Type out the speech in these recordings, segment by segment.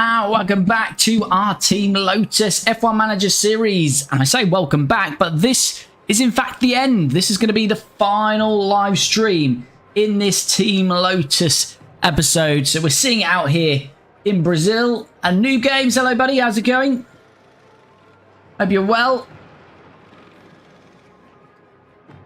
and welcome back to our Team Lotus F1 Manager Series. And I say welcome back, but this is in fact the end. This is going to be the final live stream in this Team Lotus episode. So we're seeing it out here in Brazil. And Noob Games, hello buddy, how's it going? Hope you're well.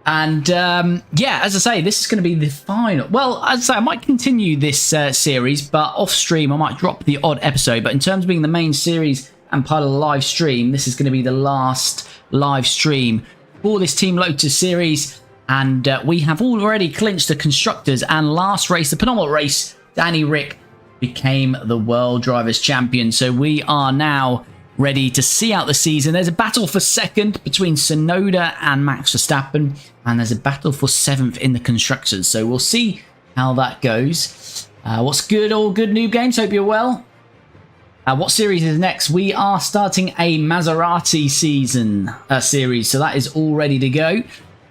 And yeah, as I say, this is going to be the final. Well, as I say, I might continue this series, but off stream I might drop the odd episode. But in terms of being the main series and part of the live stream, this is going to be the last live stream for this Team Lotus series. And we have already clinched the constructors, and last race, the penultimate race, Danny Ric became the World Drivers Champion. So we are now ready to see out the season. There's a battle for second between Tsunoda and Max Verstappen, and there's a battle for 7th in the constructors. So we'll see how that goes. What's good? All good, Noob Games? Hope you're well. What series is next? We are starting a Maserati season series, so that is all ready to go.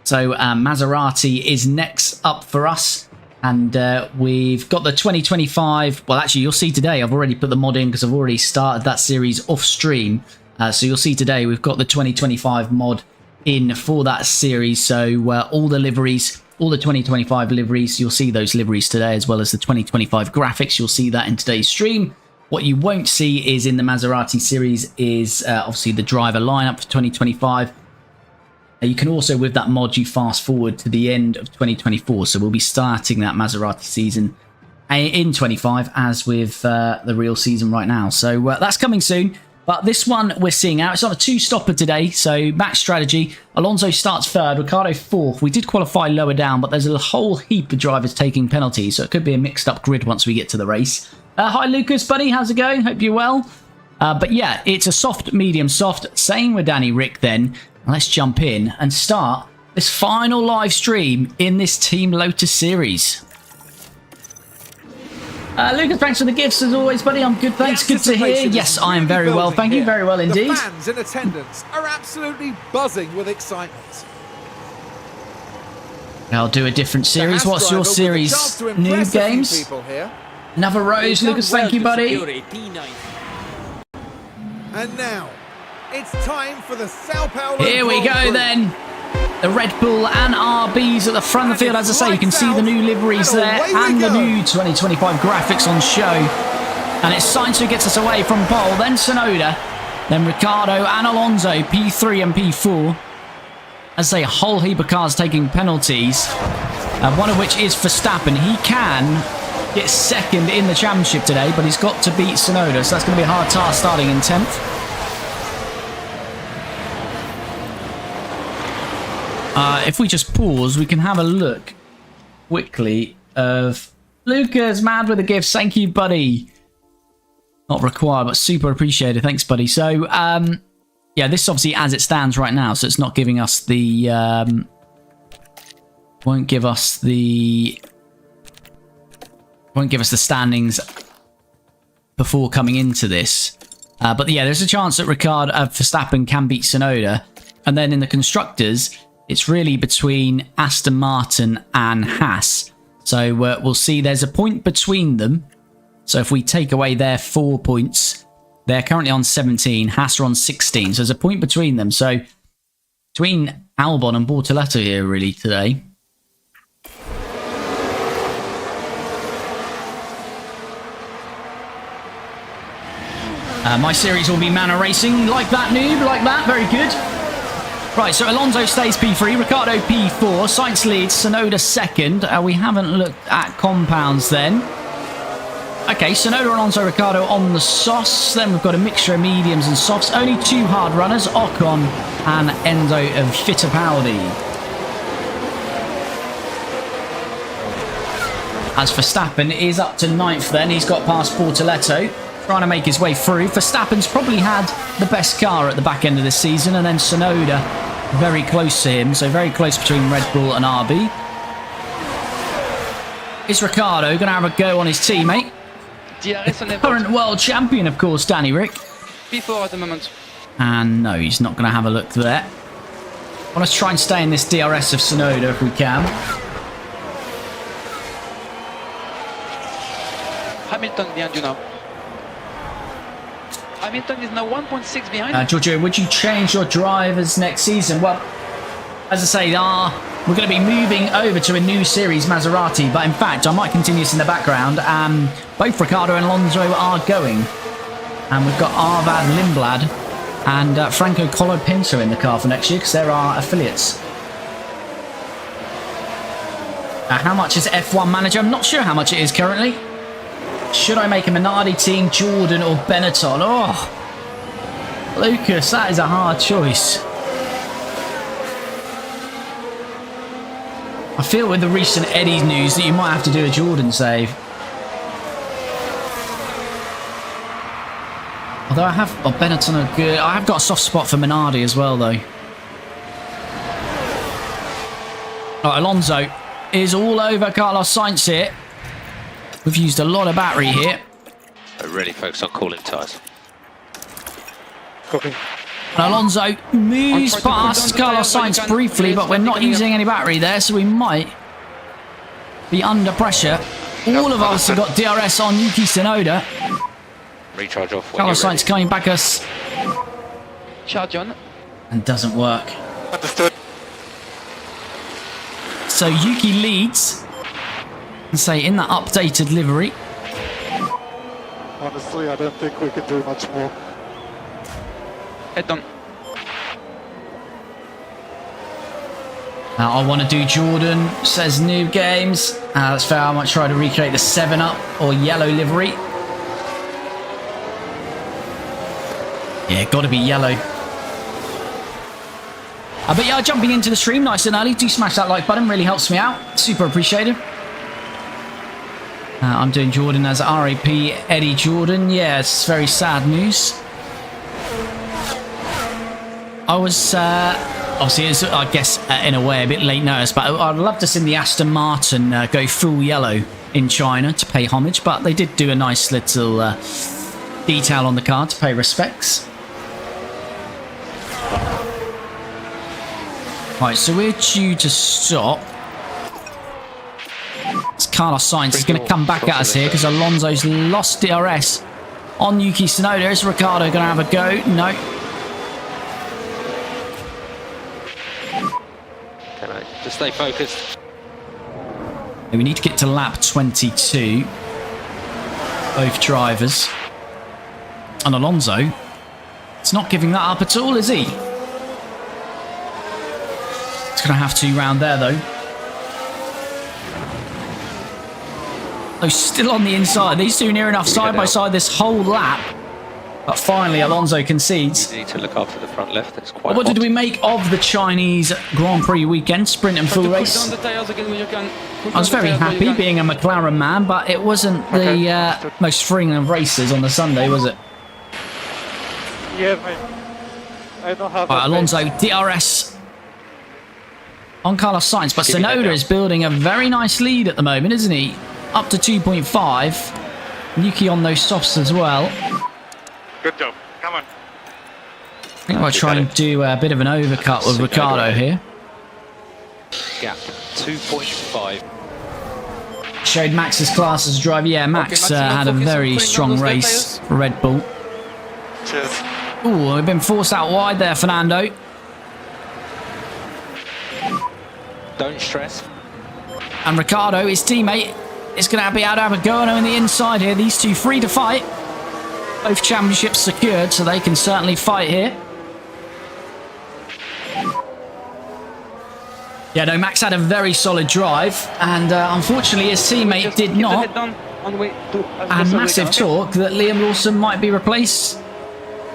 So Maserati is next up for us. And we've got the 2025, well actually you'll see today, I've already put the mod in because I've already started that series off stream. So you'll see today we've got the 2025 mod in for that series. So all the liveries, all the 2025 liveries, you'll see those liveries today, as well as the 2025 graphics. You'll see that in today's stream. What you won't see is in the Maserati series is obviously the driver lineup for 2025. You can also, with that mod, you fast forward to the end of 2024. So we'll be starting that Maserati season in 25 as with the real season right now. So that's coming soon. But this one we're seeing out. It's on a two-stopper today. So match strategy. Alonso starts third. Ricciardo fourth. We did qualify lower down, but there's a whole heap of drivers taking penalties. So it could be a mixed-up grid once we get to the race. Hi, Lucas, buddy. How's it going? Hope you're well. But yeah, it's a soft, medium, soft. Same with Danny Ric then. Let's jump in and start this final live stream in this Team Lotus series. Lucas, thanks for the gifts as always, buddy. I'm good, thanks. Good to hear. Yes, I am very well. Thank you. Very well indeed. The fans in attendance are absolutely buzzing with excitement. I'll do a different series. What's your series? Noob Games? Another rose, Lucas. Thank you, buddy. And now, it's time for the São Paulo. Here we go then. The Red Bull and RBs at the front of the field. As I say, you can see the new liveries there and the new 2025 graphics on show. And it's Sainz who gets us away from pole. Then Tsunoda. Then Ricciardo and Alonso, P3 and P4. As I say, a whole heap of cars taking penalties. One of which is Verstappen. He can get second in the championship today, but he's got to beat Tsunoda. So that's going to be a hard task starting in 10th. If we just pause, we can have a look quickly of Lucas, mad with the gifts. Thank you, buddy. Not required, but super appreciated. Thanks, buddy. So, yeah, this is obviously as it stands right now, so it's not giving us the... won't give us the standings before coming into this. But yeah, there's a chance that Verstappen can beat Tsunoda. And then in the constructors, it's really between Aston Martin and Haas. So we'll see there's a point between them. So if we take away their 4 points, they're currently on 17. Haas are on 16. So there's a point between them. So between Albon and Bortoleto here really today. My series will be Manor Racing. Like that, Noob. Like that. Very good. Right, so Alonso stays P3, Ricciardo P4, Sainz leads, Tsunoda second. We haven't looked at compounds then. Okay, Tsunoda, Alonso, Ricciardo on the softs. Then we've got a mixture of mediums and softs. Only 2 hard runners, Ocon and Enzo of Fittipaldi. As Verstappen is up to 9th then, he's got past Bortoleto. Trying to make his way through. Verstappen's probably had the best car at the back end of this season, and then Tsunoda very close to him, so very close between Red Bull and RB. Is Ricciardo going to have a go on his teammate? The current world champion, of course, Danny Ric. P4 at the moment. And no, he's not going to have a look there. I want to try and stay in this DRS of Tsunoda if we can. Hamilton behind you now. Hamilton is now 1.6 behind. Giorgio, would you change your drivers next season? Well, as I say, we're going to be moving over to a new series, Maserati. But in fact, I might continue this in the background. Both Ricciardo and Alonso are going. And we've got Arvad Lindblad and Franco Colapinto in the car for next year because they're our affiliates. How much is F1 Manager? I'm not sure how much it is currently. Should I make a Minardi team, Jordan or Benetton? Oh, Lucas, that is a hard choice. I feel with the recent Eddie news that you might have to do a Jordan save. Although I have... Oh, Benetton are good. I have got a soft spot for Minardi as well, though. Oh, Alonso is all over Carlos Sainz here. We've used a lot of battery here. Really focus on cooling tyres. Copy. And Alonso moves past Carlos Sainz briefly, but we're not using any battery there, so we might be under pressure. All of us have got DRS on Yuki Tsunoda. Recharge off. Carlos Sainz coming back us. Charge on. And doesn't work. Understood. So Yuki leads. And say in that updated livery. Honestly, I don't think we can do much more. Head on. I want to do Jordan, says Noob Games. That's fair. I might try to recreate the 7-Up or yellow livery. Yeah, got to be yellow. But yeah, jumping into the stream nice and early. Do smash that like button. Really helps me out. Super appreciated. I'm doing Jordan as RAP Eddie Jordan. Yeah, it's very sad news. I was, obviously, it's, I guess, in a way, a bit late notice, but I'd love to see the Aston Martin go full yellow in China to pay homage, but they did do a nice little detail on the car to pay respects. Right, so we're due to stop. It's Carlos Sainz is going to come back at us here because Alonso's lost DRS on Yuki Tsunoda. Is Ricciardo going to have a go? No. Okay, mate. Just stay focused. We need to get to lap 22. Both drivers. And Alonso, it's not giving that up at all, is he? It's going to have to round there, though. Oh, still on the inside. These two near enough side by side this whole lap. But finally, Alonso concedes. You need to look after the front left. It's quite What did we make of the Chinese Grand Prix weekend, sprint and full race? I was very happy being a McLaren man, but it wasn't the most thrilling of races on the Sunday, was it? Yeah, mate. I don't have Right, Alonso, DRS on Carlos Sainz, but Tsunoda is building a very nice lead at the moment, isn't he? Up to 2.5. Yuki on those softs as well. Good job. Come on. I think I'll try and do a bit of an overcut with Ricciardo here. Gap 2.5. Showed Max's class as a driver. Yeah, Max had a very strong race for Red Bull. Cheers. Ooh, we've been forced out wide there, Fernando. Don't stress. And Ricciardo, his teammate, is going to be able to have a go on the inside here. These two free to fight. Both championships secured, so they can certainly fight here. Yeah, no, Max had a very solid drive, and unfortunately his teammate did not. And massive talk that Liam Lawson might be replaced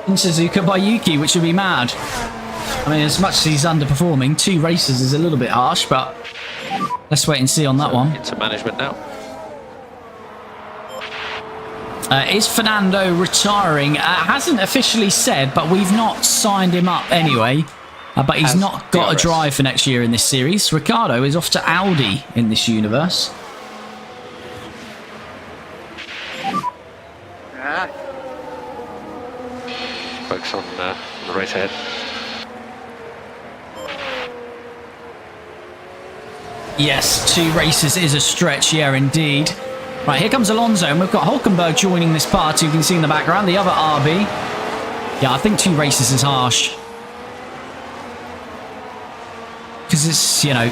in Suzuka by Yuki, which would be mad. I mean, as much as he's underperforming, 2 races is a little bit harsh, but let's wait and see on that one. Into management now. Is Fernando retiring? Hasn't officially said, but we've not signed him up anyway. But he's not got a drive for next year in this series. Ricciardo is off to Audi in this universe. Focus on the race ahead. Yes, 2 races is a stretch, yeah, indeed. Right, here comes Alonso, and we've got Hulkenberg joining this party. You can see in the background the other RB. Yeah, I think 2 races is harsh. Because it's, you know,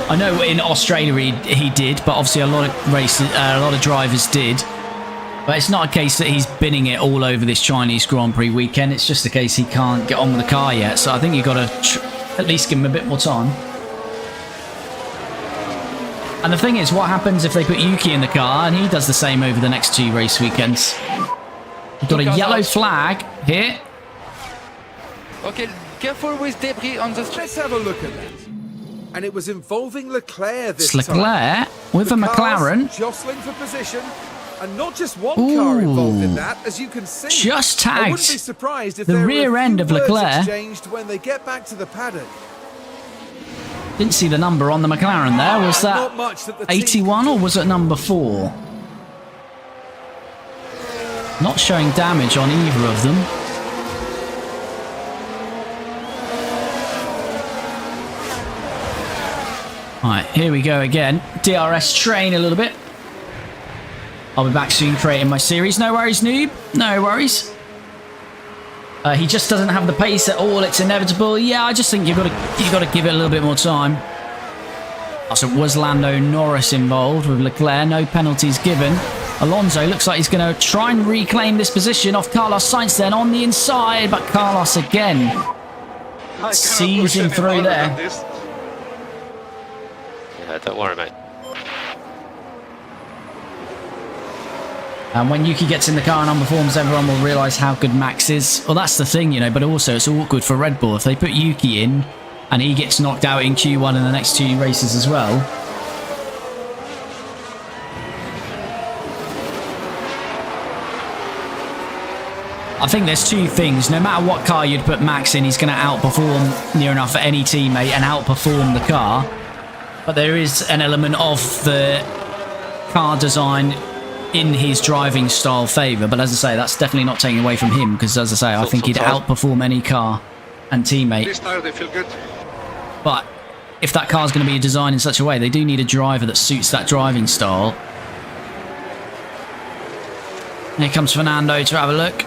I know in Australia he did, but obviously a lot of drivers did. But it's not a case that he's binning it all over this Chinese Grand Prix weekend. It's just a case he can't get on with the car yet. So I think you've got to at least give him a bit more time. And the thing is, what happens if they put Yuki in the car and he does the same over the next 2 race weekends? We've got a yellow flag here. Okay, careful with debris on the street. Let's have a look at that. And it was involving Leclerc this It's time. Leclerc with a McLaren. Jostling for position. And not just one car involved in that, as you can see. Just I wouldn't be tagged surprised if the there rear were a end few of words Leclerc. exchanged when they get back to the paddock. Didn't see the number on the McLaren there. Was Not much that that the team 81 or was it number 4? Not showing damage on either of them. Right, here we go again. DRS train a little bit. I'll be back soon creating my series. No worries, noob. No worries. He just doesn't have the pace at all. It's inevitable. Yeah, I just think you've got to give it a little bit more time. Also, was Lando Norris involved with Leclerc? No penalties given. Alonso looks like he's going to try and reclaim this position off Carlos Sainz then on the inside, but Carlos again seizing through there. Yeah, don't worry, mate. And when Yuki gets in the car and underperforms, everyone will realise how good Max is. Well, that's the thing, you know, but also it's awkward for Red Bull. If they put Yuki in and he gets knocked out in Q1 in the next 2 races as well. I think there's 2 things. No matter what car you'd put Max in, he's going to outperform near enough any teammate and outperform the car. But there is an element of the car design in his driving style favour, but as I say, that's definitely not taking away from him, because as I say, I think he'd outperform any car and teammate. This tire, they feel good. But if that car's going to be designed in such a way, they do need a driver that suits that driving style. Here comes Fernando to have a look.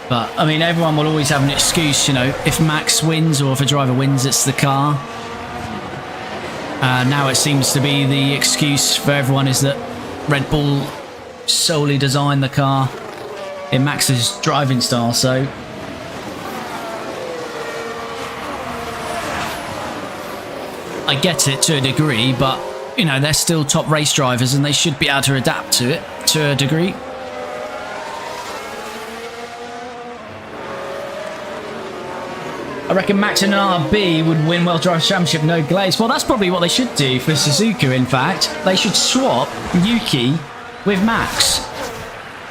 But, I mean, everyone will always have an excuse, you know, if Max wins or if a driver wins, it's the car. Now it seems to be the excuse for everyone is that Red Bull solely designed the car in Max's driving style, so... I get it to a degree, but, you know, they're still top race drivers and they should be able to adapt to it to a degree. I reckon Max in an RB would win World Drivers' Championship no glaze. Well, that's probably what they should do for Suzuka, in fact. They should swap Yuki with Max.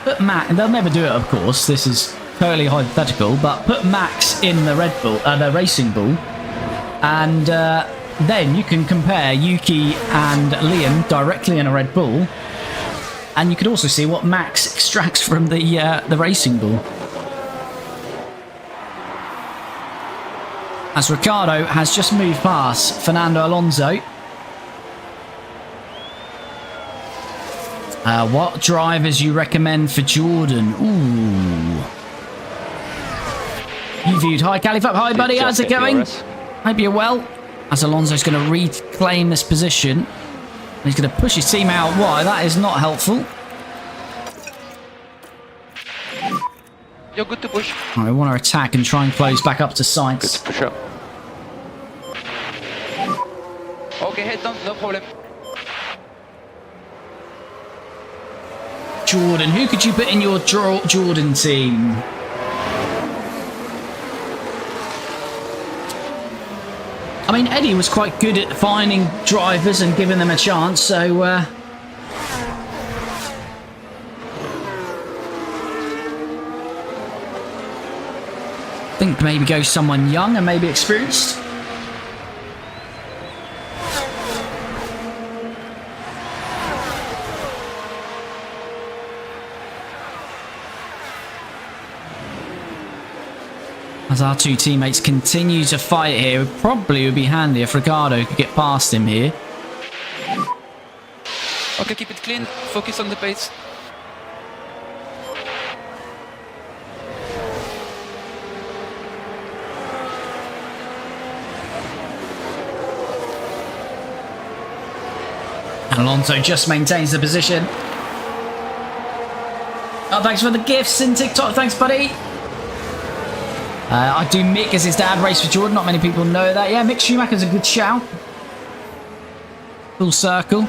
Put Max, and they'll never do it, of course. This is totally hypothetical, but put Max in the Red Bull, the Racing Bull, and then you can compare Yuki and Liam directly in a Red Bull, and you could also see what Max extracts from the Racing Bull. As Ricciardo has just moved past Fernando Alonso. What drivers you recommend for Jordan? Ooh. You viewed. Hi, Califab. Hi, buddy. How's it going? Hope you're well. As Alonso's going to reclaim this position. And he's going to push his team out wide. That is not helpful. You're good to push. Right, we want to attack and try and close back up to Good Sainz. to push up. Okay, head down, no problem. Jordan. Who could you put in your Jordan team? I mean, Eddie was quite good at finding drivers and giving them a chance, so... I think maybe go someone young and maybe experienced. As our 2 teammates continue to fight here, it probably would be handy if Ricciardo could get past him here. Okay, keep it clean. Focus on the pace. Alonso just maintains the position. Oh, thanks for the gifts in TikTok. Thanks, buddy. I do Mick as his dad raced for Jordan. Not many people know that. Yeah, Mick Schumacher's a good shout. Full circle.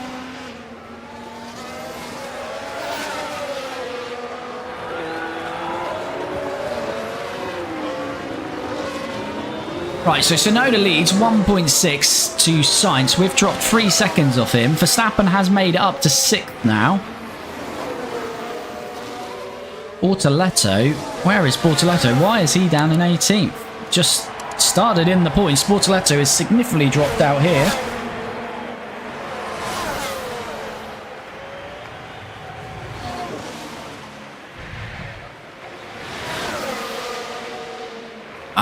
Right, so Tsunoda leads 1.6 to Sainz. We've dropped 3 seconds off him. Verstappen has made it up to 6th now. Bortoleto, where is Bortoleto? Why is he down in 18th? Just started in the points. Bortoleto is significantly dropped out here.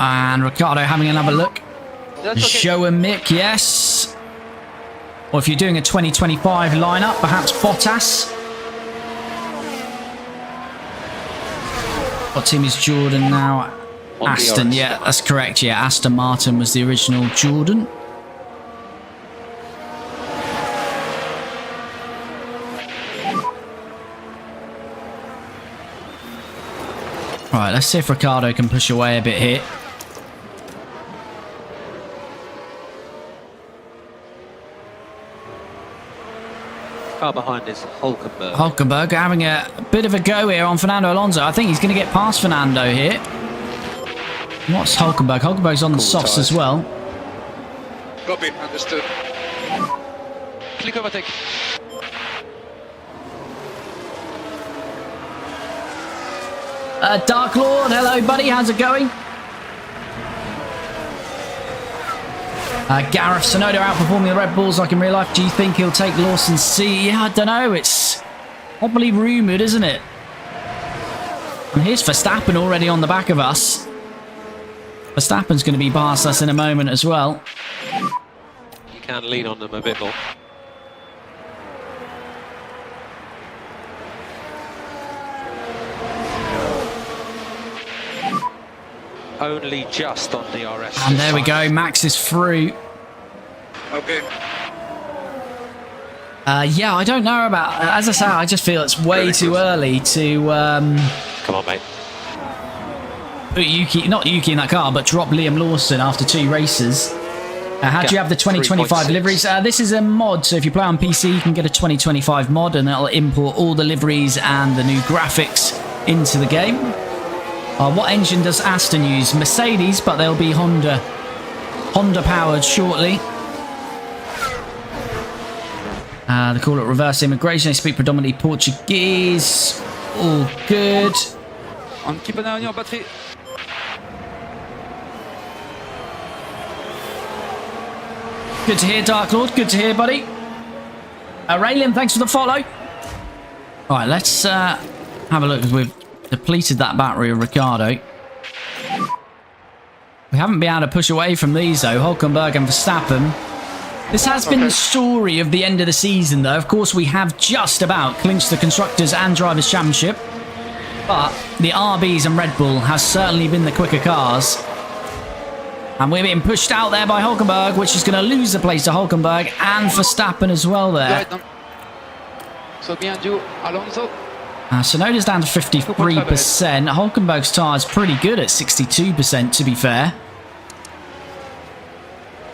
And Ricciardo having another look. That's okay. Show and Mick, yes. Or if you're doing a 2025 lineup, perhaps Bottas. What team is Jordan now? On Aston, DRS. yeah, that's correct. Yeah, Aston Martin was the original Jordan. Right, let's see if Ricciardo can push away a bit here. Car behind is Hulkenberg. Hulkenberg having a bit of a go here on Fernando Alonso. I think he's going to get past Fernando here. What's Hulkenberg? Hulkenberg's on the softs tyres. as well. Copy, understood. Click overtake. Dark Lord, hello buddy, how's it going? Gareth Tsunoda outperforming the Red Bulls like in real life. Do you think he'll take Lawson's seat? Yeah, I don't know. It's probably rumoured, isn't it? And here's Verstappen already on the back of us. Verstappen's going to be past us in a moment as well. You can lean on them a bit more. Only just on DRS. And there we go. Max is through. Okay. Yeah, I don't know about... As I say, I just feel it's way too early to... Come on, mate. put Yuki... Not Yuki in that car, but drop Liam Lawson after 2 races. How do you have the 2025 3.6. liveries? This is a mod, so if you play on PC, you can get a 2025 mod, and it'll import all the liveries and the new graphics into the game. What engine does Aston use? Mercedes, but they'll be Honda powered shortly. They call it reverse immigration. They speak predominantly Portuguese. All good. On keep an eye on your battery. Good to hear, Dark Lord. Good to hear, buddy. Raylan, thanks for the follow. All right, let's have a look, because we've depleted that battery of Ricciardo. We haven't been able to push away from these, though. Hulkenberg and Verstappen. This has been the story of the end of the season, though. Of course, we have just about clinched the Constructors and Drivers Championship. But the RBs and Red Bull has certainly been the quicker cars. And we're being pushed out there by Hulkenberg, which is going to lose the place to Hulkenberg and Verstappen as well there. Right now. So behind you, Alonso. Tsunoda's down to 53%. Hulkenberg's tyre is pretty good at 62%, to be fair.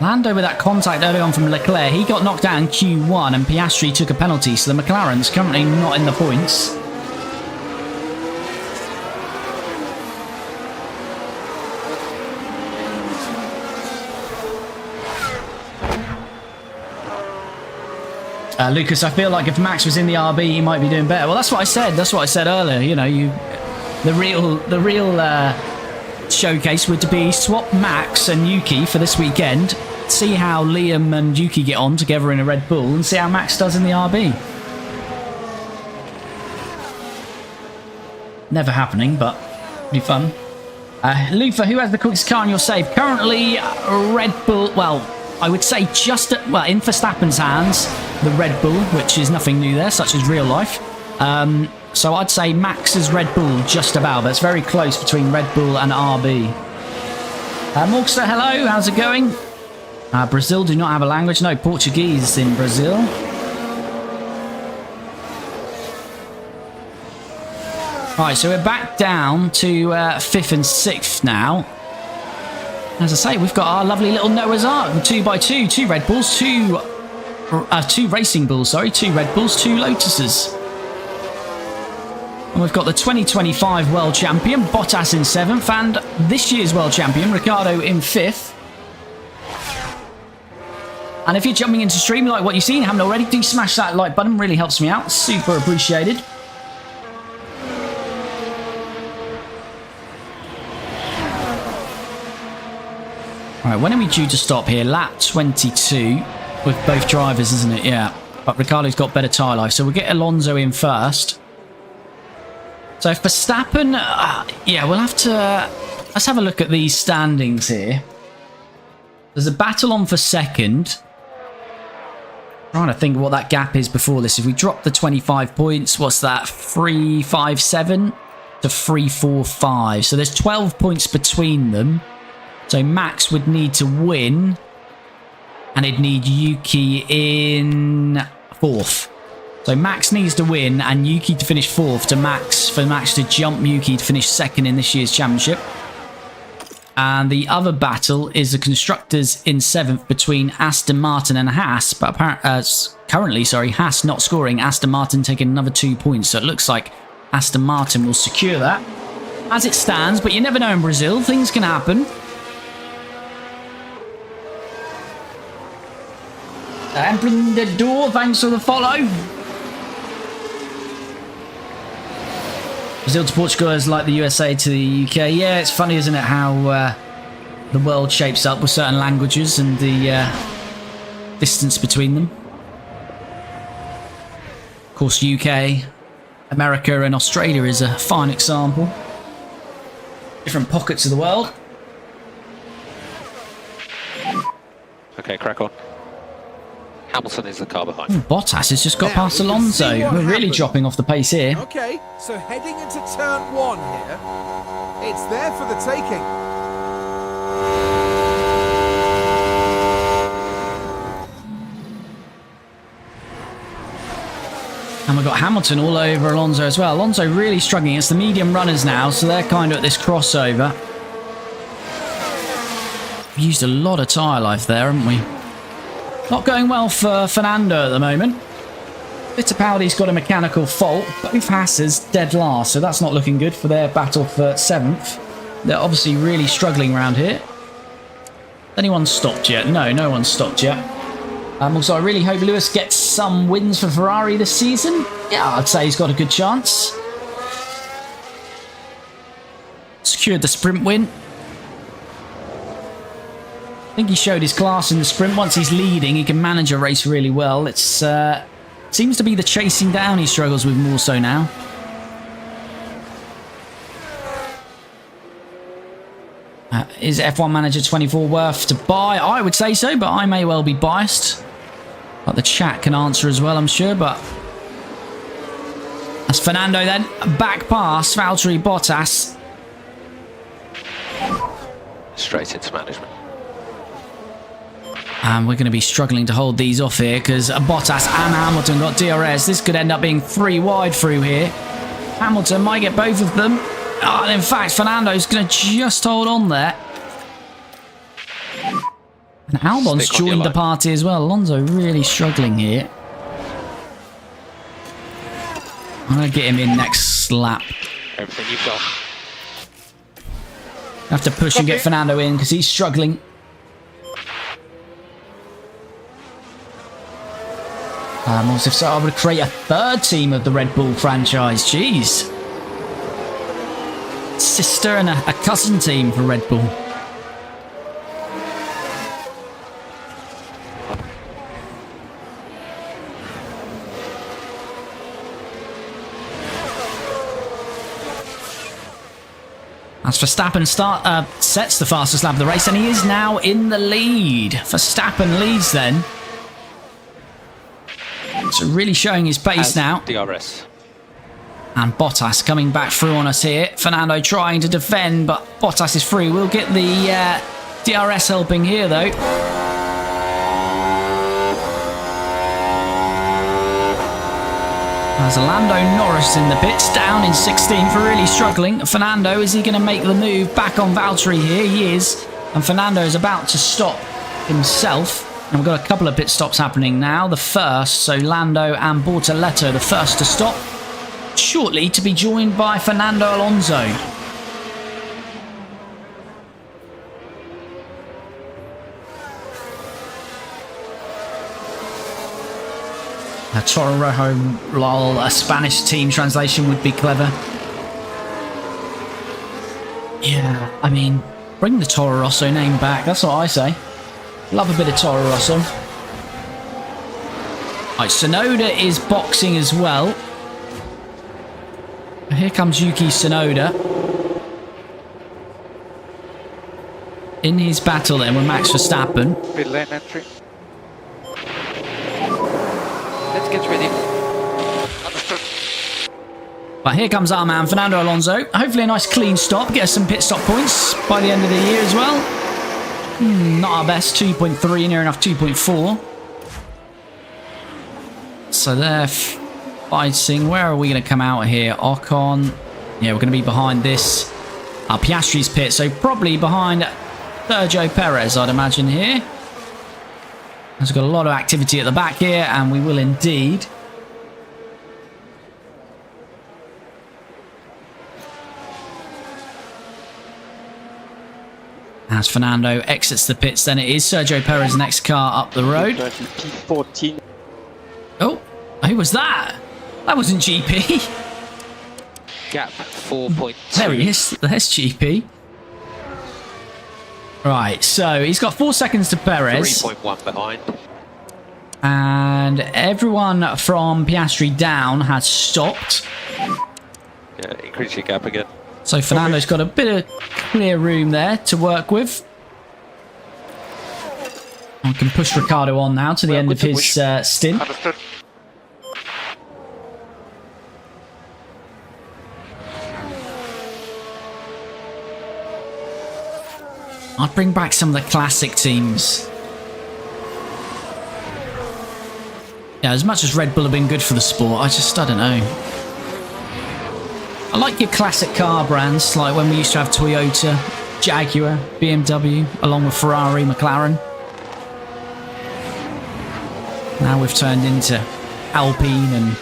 Lando with that contact early on from Leclerc. He got knocked out in Q1 and Piastri took a penalty, so the McLaren's currently not in the points. Lucas, I feel like if Max was in the RB, he might be doing better. Well, that's what I said. That's what I said earlier. You know, the real showcase would be swap Max and Yuki for this weekend. See how Liam and Yuki get on together in a Red Bull, and see how Max does in the RB. Never happening, but be fun. Lufa, who has the quickest car in your save? Currently, Red Bull. Well, I would say just in Verstappen's hands. the Red Bull, which is nothing new there, such as real life. So I'd say Max's Red Bull just about, but it's very close between Red Bull and RB. Morgster, hello, how's it going? Brazil do not have a language, no Portuguese in Brazil. Right, so we're back down to 5th and 6th now. As I say, we've got our lovely little Noah's Ark, 2x2, 2 Red Bulls, 2 Racing Bulls, sorry, 2 Red Bulls, 2 Lotuses. And we've got the 2025 World Champion, Bottas in 7th, and this year's World Champion, Ricciardo in 5th. And if you're jumping into stream, like what you've seen, haven't already, do smash that like button, really helps me out, super appreciated. Right, when are we due to stop here? Lap 22 with both drivers, isn't it? Yeah, but Ricciardo's got better tyre life, so we'll get Alonso in first. So Verstappen, yeah, we'll have to... Let's have a look at these standings here. There's a battle on for second. Trying to think what that gap is before this. If we drop the 25 points, what's that? 357 to 345. So there's 12 points between them. So Max would need to win, and he'd need Yuki in 4th. So Max needs to win and Yuki to finish 4th for Max to jump Yuki to finish 2nd in this year's championship. And the other battle is the constructors in 7th between Aston Martin and Haas, but currently, sorry, Haas not scoring, Aston Martin taking another 2 points. So it looks like Aston Martin will secure that as it stands, but you never know in Brazil, things can happen. And the door, thanks for the follow. Brazil to Portugal is like the USA to the UK. Yeah, it's funny, isn't it, how the world shapes up with certain languages and the distance between them. Of course, UK, America and Australia is a fine example. Different pockets of the world. Okay, crack on. Hamilton is the car behind. Bottas has just got past Alonso. We're really dropping off the pace here. Okay, so heading into turn 1 here. It's there for the taking. And we've got Hamilton all over Alonso as well. Alonso really struggling. It's the medium runners now, so they're kind of at this crossover. We've used a lot of tyre life there, haven't we? Not going well for Fernando at the moment. Fittipaldi's got a mechanical fault. Both Haas's dead last, so that's not looking good for their battle for 7th. They're obviously really struggling around here. Anyone stopped yet? No, no one's stopped yet. Also, I really hope Lewis gets some wins for Ferrari this season. Yeah, I'd say he's got a good chance. Secured the sprint win. I think he showed his class in the sprint. Once he's leading, he can manage a race really well. It seems to be the chasing down he struggles with more so now. Is F1 Manager 24 worth to buy? I would say so, but I may well be biased. But the chat can answer as well, I'm sure. But that's Fernando then. Back past Valtteri Bottas. Straight into management. And we're going to be struggling to hold these off here because Bottas and Hamilton got DRS. This could end up being 3 wide through here. Hamilton might get both of them. Oh, and in fact, Fernando's going to just hold on there. And Albon's joined the party as well. Alonso really struggling here. I'm going to get him in next lap. Everything you've got. Have to push and get Fernando in because he's struggling. Also, so I would create a 3rd team of the Red Bull franchise. Jeez. Sister and a cousin team for Red Bull. As Verstappen sets the fastest lap of the race, and he is now in the lead. Verstappen leads then. So really showing his pace As now. DRS. And Bottas coming back through on us here. Fernando trying to defend, but Bottas is free. We'll get the DRS helping here, though. There's Lando Norris in the pits, down in 16th, really struggling. Fernando, is he going to make the move back on Valtteri here? He is. And Fernando is about to stop himself. And we've got a couple of pit stops happening now. The first, so Lando and Bortoleto, the first to stop. Shortly to be joined by Fernando Alonso. A Toro Rojo, lol, a Spanish team translation would be clever. Yeah, I mean, bring the Toro Rosso name back, that's what I say. Love a bit of Toro Rosso. Right, Tsunoda is boxing as well. Here comes Yuki Tsunoda. In his battle then with Max Verstappen. Pit lane entry. Let's get ready. Understood. But here comes our man, Fernando Alonso. Hopefully a nice clean stop. Get us some pit stop points by the end of the year as well. Not our best. 2.3, near enough 2.4. So they're fighting. Where are we going to come out here? Ocon. Yeah, we're going to be behind this. Piastri's pit. So probably behind Sergio Perez, I'd imagine here. There's got a lot of activity at the back here, and we will indeed. As Fernando exits the pits, then it is Sergio Perez's next car up the road. P14. Oh, who was that? That wasn't GP. Gap 4.2. There he is. There's GP. Right, so he's got 4 seconds to Perez. 3.1 behind. And everyone from Piastri down has stopped. Yeah, increase your gap again. So Fernando's got a bit of clear room there to work with. I can push Ricciardo on now to the end of his stint. Understood. I'd bring back some of the classic teams. Yeah, as much as Red Bull have been good for the sport, I don't know. I like your classic car brands, like when we used to have Toyota, Jaguar, BMW, along with Ferrari, McLaren. Now we've turned into Alpine and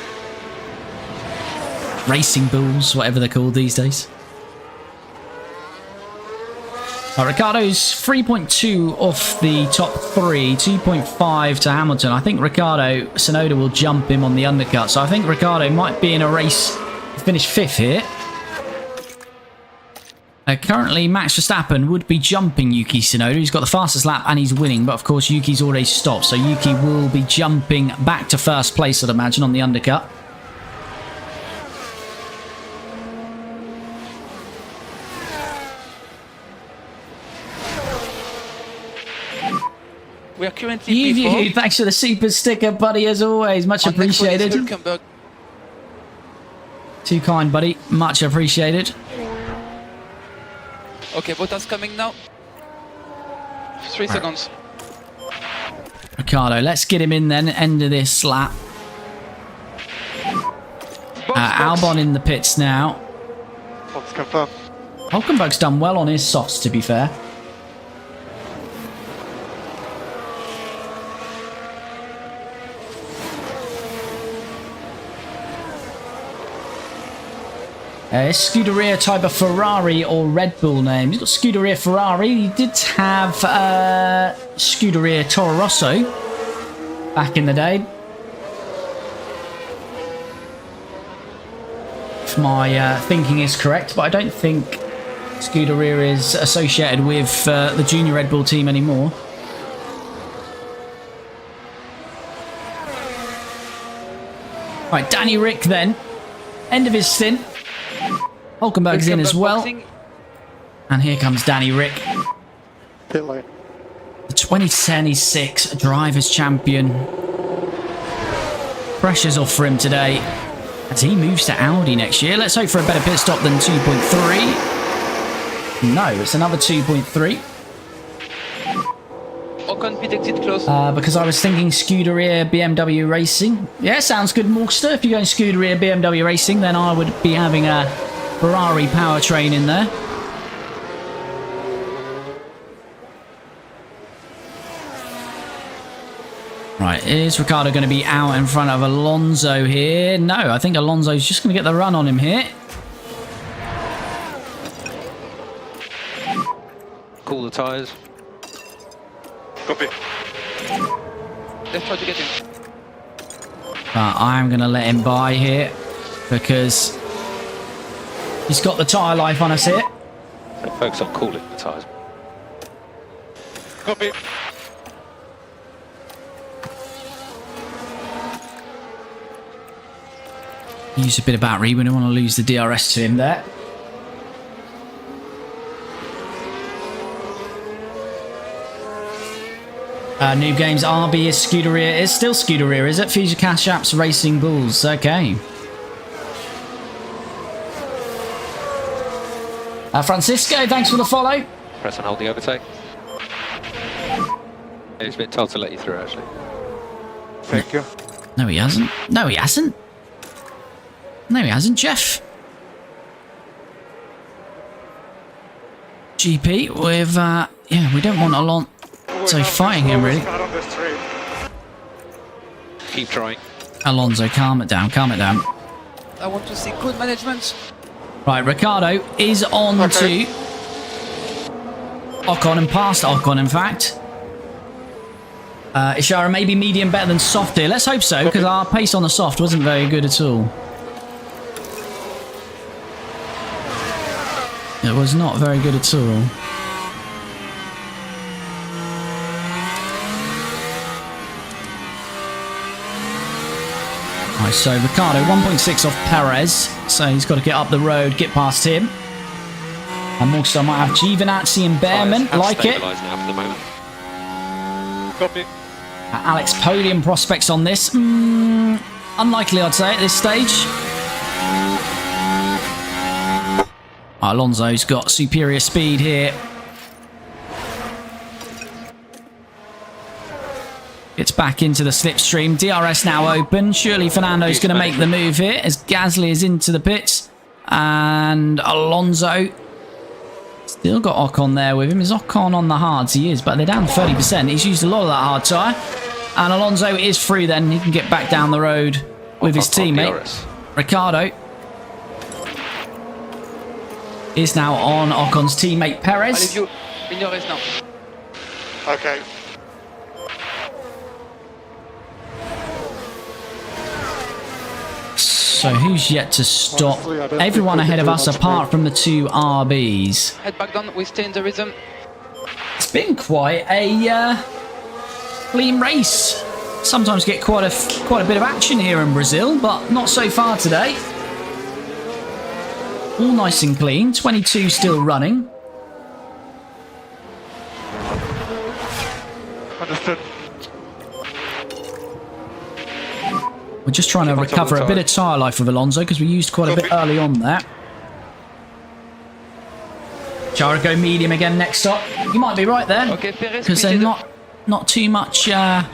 Racing Bulls, whatever they're called these days. Ricciardo's 3.2 off the top 3, 2.5 to Hamilton. I think Tsunoda will jump him on the undercut. So I think Ricciardo might be in a race to finish 5th here. Currently, Max Verstappen would be jumping Yuki Tsunoda. He's got the fastest lap and he's winning. But of course, Yuki's already stopped. So Yuki will be jumping back to first place, I'd imagine, on the undercut. We are currently You, thanks for the super sticker, buddy, as always. Much appreciated. Too kind, buddy. Much appreciated. Okay, Bottas coming now. 3 seconds. Ricciardo, let's get him in then. End of this lap. Albon in the pits now. Box confirmed. Hulkenberg's done well on his softs, to be fair. Scuderia type of Ferrari or Red Bull name. He's got Scuderia Ferrari. He did have Scuderia Toro Rosso back in the day. If my thinking is correct, but I don't think Scuderia is associated with the junior Red Bull team anymore. Right, Danny Rick then. End of his stint. Hulkenberg's in as well. Boxing. And here comes Danny Rick. Pit lane. The 2026 Drivers Champion. pressure's off for him today as he moves to Audi next year. Let's hope for a better pit stop than 2.3. No, it's another 2.3. Ocon pit exit close. Because I was thinking Scuderia BMW Racing. Yeah, sounds good, Morkster. If you're going Scuderia BMW Racing, then I would be having a Ferrari powertrain in there. Right, is Ricciardo going to be out in front of Alonso here? No, I think Alonso's just going to get the run on him here. Cool the tyres. Copy. Let's try to get him. But I'm going to let him by here because he's got the tyre life on us here. So focus on cooling the tyres. Copy. Use a bit of battery. We don't want to lose the DRS to him there. New Games RB is Scuderia. It's still Scuderia, is it? Future Cash Apps Racing Bulls. Okay. Francisco, thanks for the follow. Press and hold the overtake. He's been told to let you through, actually. Thank you. No, he hasn't. No, he hasn't. No, he hasn't, Jeff. GP with, yeah, we don't want Alonso fighting him, really. Keep trying. Alonso, calm it down, calm it down. I want to see good management. Right, Ricciardo is on to Ocon and past Ocon, in fact. Ishara maybe medium better than soft here. Let's hope so, because our pace on the soft wasn't very good at all. It was not very good at all. Right, so Ricciardo 1.6 off Perez, so he's got to get up the road, get past him. And also might have Giovinazzi and Behrman, like it. Now for the moment. Copy. Alex podium prospects on this. Unlikely, I'd say, at this stage. Alonso's got superior speed here. It's back into the slipstream. DRS now open. Surely Fernando's going to make the move here as Gasly is into the pits. And Alonso still got Ocon there with him. Is Ocon on the hards? He is, but they're down 30%. He's used a lot of that hard tyre. And Alonso is free then. He can get back down the road with his teammate. Ricciardo is now on Ocon's teammate Perez. I'll leave you in your race now. Okay. So who's yet to stop? Everyone ahead of us apart from the two RBs. Head back down, we stay in the rhythm. It's been quite a clean race. Sometimes get quite a bit of action here in Brazil, but not so far today. All nice and clean. 22 still running. Understood. We're just trying to recover a bit of tyre life with Alonso because we used quite a bit early on there. Chara go medium again next stop. You might be right there. Okay, Perez, because they're not too much. Yeah,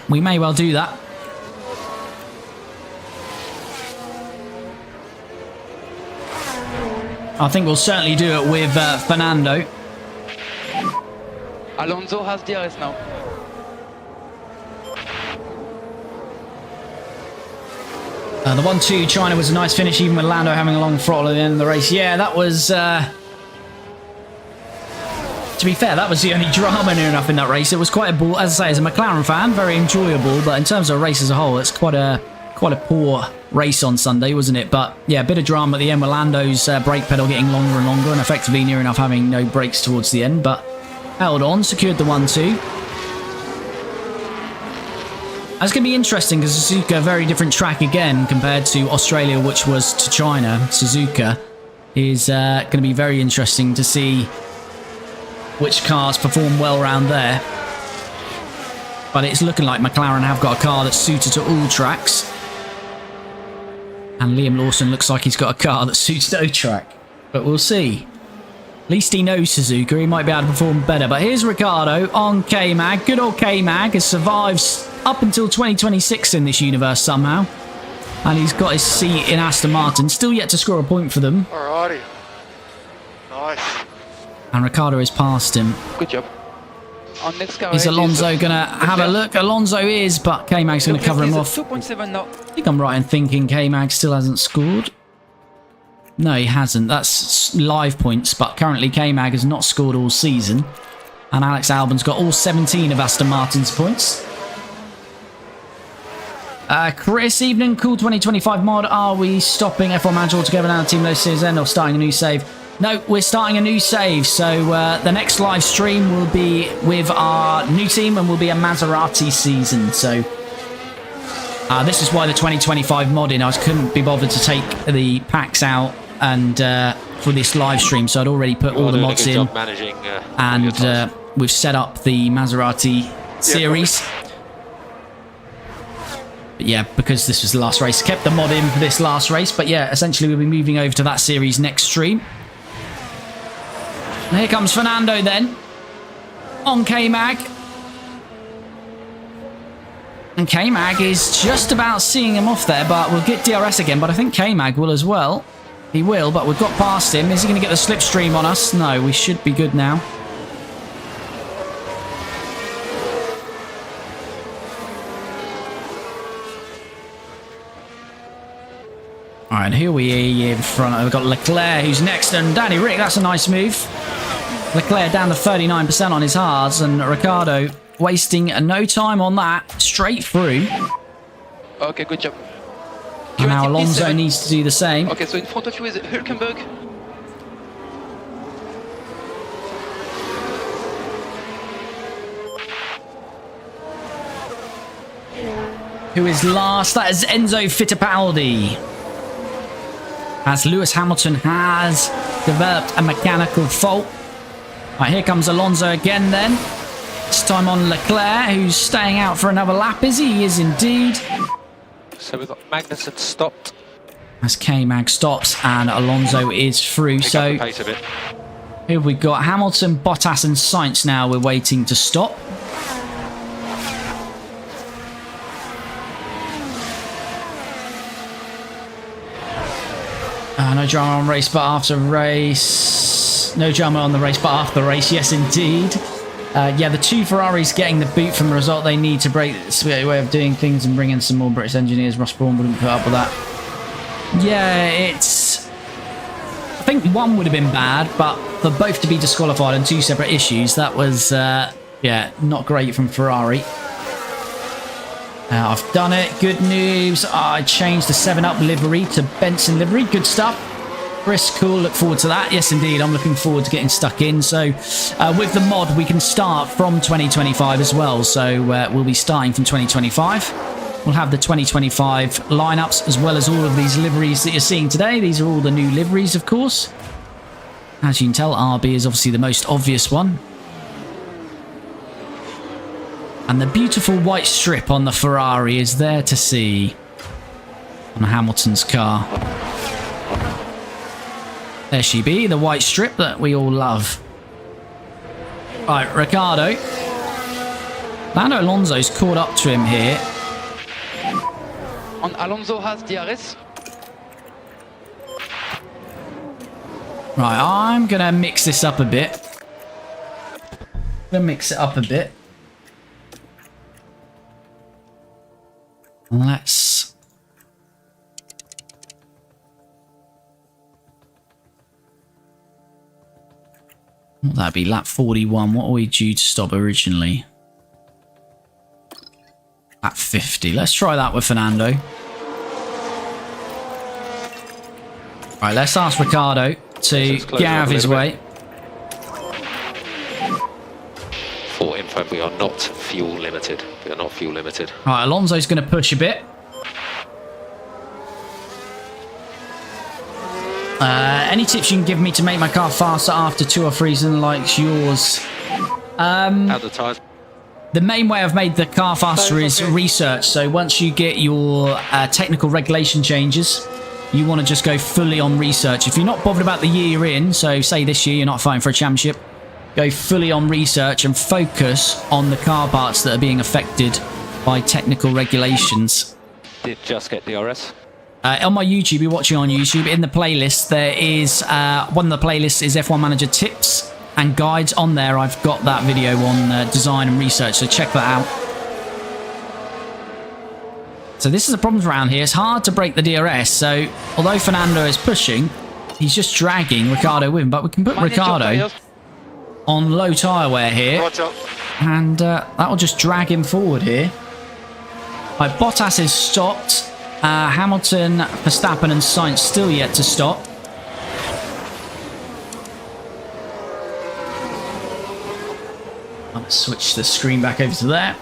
we may well do that. I think we'll certainly do it with Fernando. Alonso has DRS now. The 1-2 China was a nice finish, even with Lando having a long throttle at the end of the race. Yeah, that was... to be fair, that was the only drama near enough in that race. It was quite a ball, as I say, as a McLaren fan, very enjoyable. But in terms of a race as a whole, it's quite a poor race on Sunday, wasn't it? But yeah, a bit of drama at the end with Lando's brake pedal getting longer and longer, and effectively near enough having no brakes towards the end. But held on, secured the 1-2. That's going to be interesting because Suzuka, a very different track again compared to Australia, which was to China. Suzuka is going to be very interesting to see which cars perform well around there. But it's looking like McLaren have got a car that's suited to all tracks. And Liam Lawson looks like he's got a car that's suited to no track. But we'll see. At least he knows Suzuka. He might be able to perform better. But here's Ricciardo on K-Mag. Good old K-Mag has survived up until 2026 in this universe somehow. And he's got his seat in Aston Martin. Still yet to score a point for them. Alrighty. Nice. And Ricciardo has passed him. Good job. On next car. Is Alonso going to have a look? Alonso is, but K-Mag's going to cover him off. 2.7 now. I think I'm right in thinking K-Mag still hasn't scored. No, he hasn't. That's live points, but currently K-Mag has not scored all season. And Alex Albon's got all 17 of Aston Martin's points. Chris, evening, cool 2025 mod. Are we stopping F1 Manager altogether now? Team Lotus Series End or starting a new save? No, we're starting a new save. So the next live stream will be with our new team and will be a Maserati season. So this is why the 2025 mod in. I couldn't be bothered to take the packs out and for this live stream. So I'd already put all the mods in. Managing, and we've set up the Maserati series. But yeah, because this was the last race, kept the mod in for this last race. But yeah, essentially we'll be moving over to that series next stream. And here comes Fernando then. On K-Mag. And K-Mag is just about seeing him off there, but we'll get DRS again. But I think K-Mag will as well. He will, but we've got past him. Is he going to get the slipstream on us? No, we should be good now. Alright, here we are in front. We've got Leclerc who's next, and Danny Rick, that's a nice move. Leclerc down to 39% on his hards, and Ricciardo wasting no time on that. Straight through. Okay, good job. And now Alonso needs to do the same. Okay, so in front of you is Hülkenberg. Who is last? That is Enzo Fittipaldi. As Lewis Hamilton has developed a mechanical fault. Right, here comes Alonso again then. This time on Leclerc, who's staying out for another lap, is he? He is indeed. So we've got Magnussen stopped. As K-Mag stops and Alonso is through. Pick So up the pace a bit. here we've got Hamilton, Bottas and Sainz now. We're waiting to stop. No drama on race, but after race. No drama on the race, but after the race. Yes, indeed. Yeah, the two Ferraris getting the boot from the result they need to break this way of doing things and bring in some more British engineers. Ross Brawn wouldn't put up with that. Yeah, it's... I think one would have been bad, but for both to be disqualified on two separate issues, that was, yeah, not great from Ferrari. I've done it. Good news. I changed the 7-Up livery to Benson livery. Good stuff. Chris, cool. Look forward to that. Yes, indeed. I'm looking forward to getting stuck in. So with the mod, we can start from 2025 as well. So we'll be starting from 2025. We'll have the 2025 lineups as well as all of these liveries that you're seeing today. These are all the new liveries, of course. As you can tell, RB is obviously the most obvious one. And the beautiful white strip on the Ferrari is there to see on Hamilton's car. There she be, the white strip that we all love. Right, Ricciardo. Lando Alonso's caught up to him here. And Alonso has DRS. Right, I'm going to mix this up a bit. Let's... What would that be? Lap 41. What are we due to stop originally? Lap 50. Let's try that with Fernando. Right, let's ask Ricciardo to get out of his way. For info, we are not fuel limited. We are not fuel limited. Right, Alonso's going to push a bit. Any tips you can give me to make my car faster after 2 or 3s like yours? Out the tyres. The main way I've made the car faster is research. So once you get your technical regulation changes, you want to just go fully on research. If you're not bothered about the year you're in, so say this year you're not fighting for a championship, go fully on research and focus on the car parts that are being affected by technical regulations. Did just get DRS. On my YouTube, you're watching on YouTube, in the playlist, there is one of the playlists is F1 Manager tips and guides. On there, I've got that video on design and research, so check that out. So this is the problem around here. It's hard to break the DRS. So although Fernando is pushing, he's just dragging Ricciardo with him. But we can put Ricciardo on low tyre wear here, Roger. and that will just drag him forward here. Right, Bottas is stopped. Hamilton, Verstappen and Sainz still yet to stop. I'm going to switch the screen back over to there.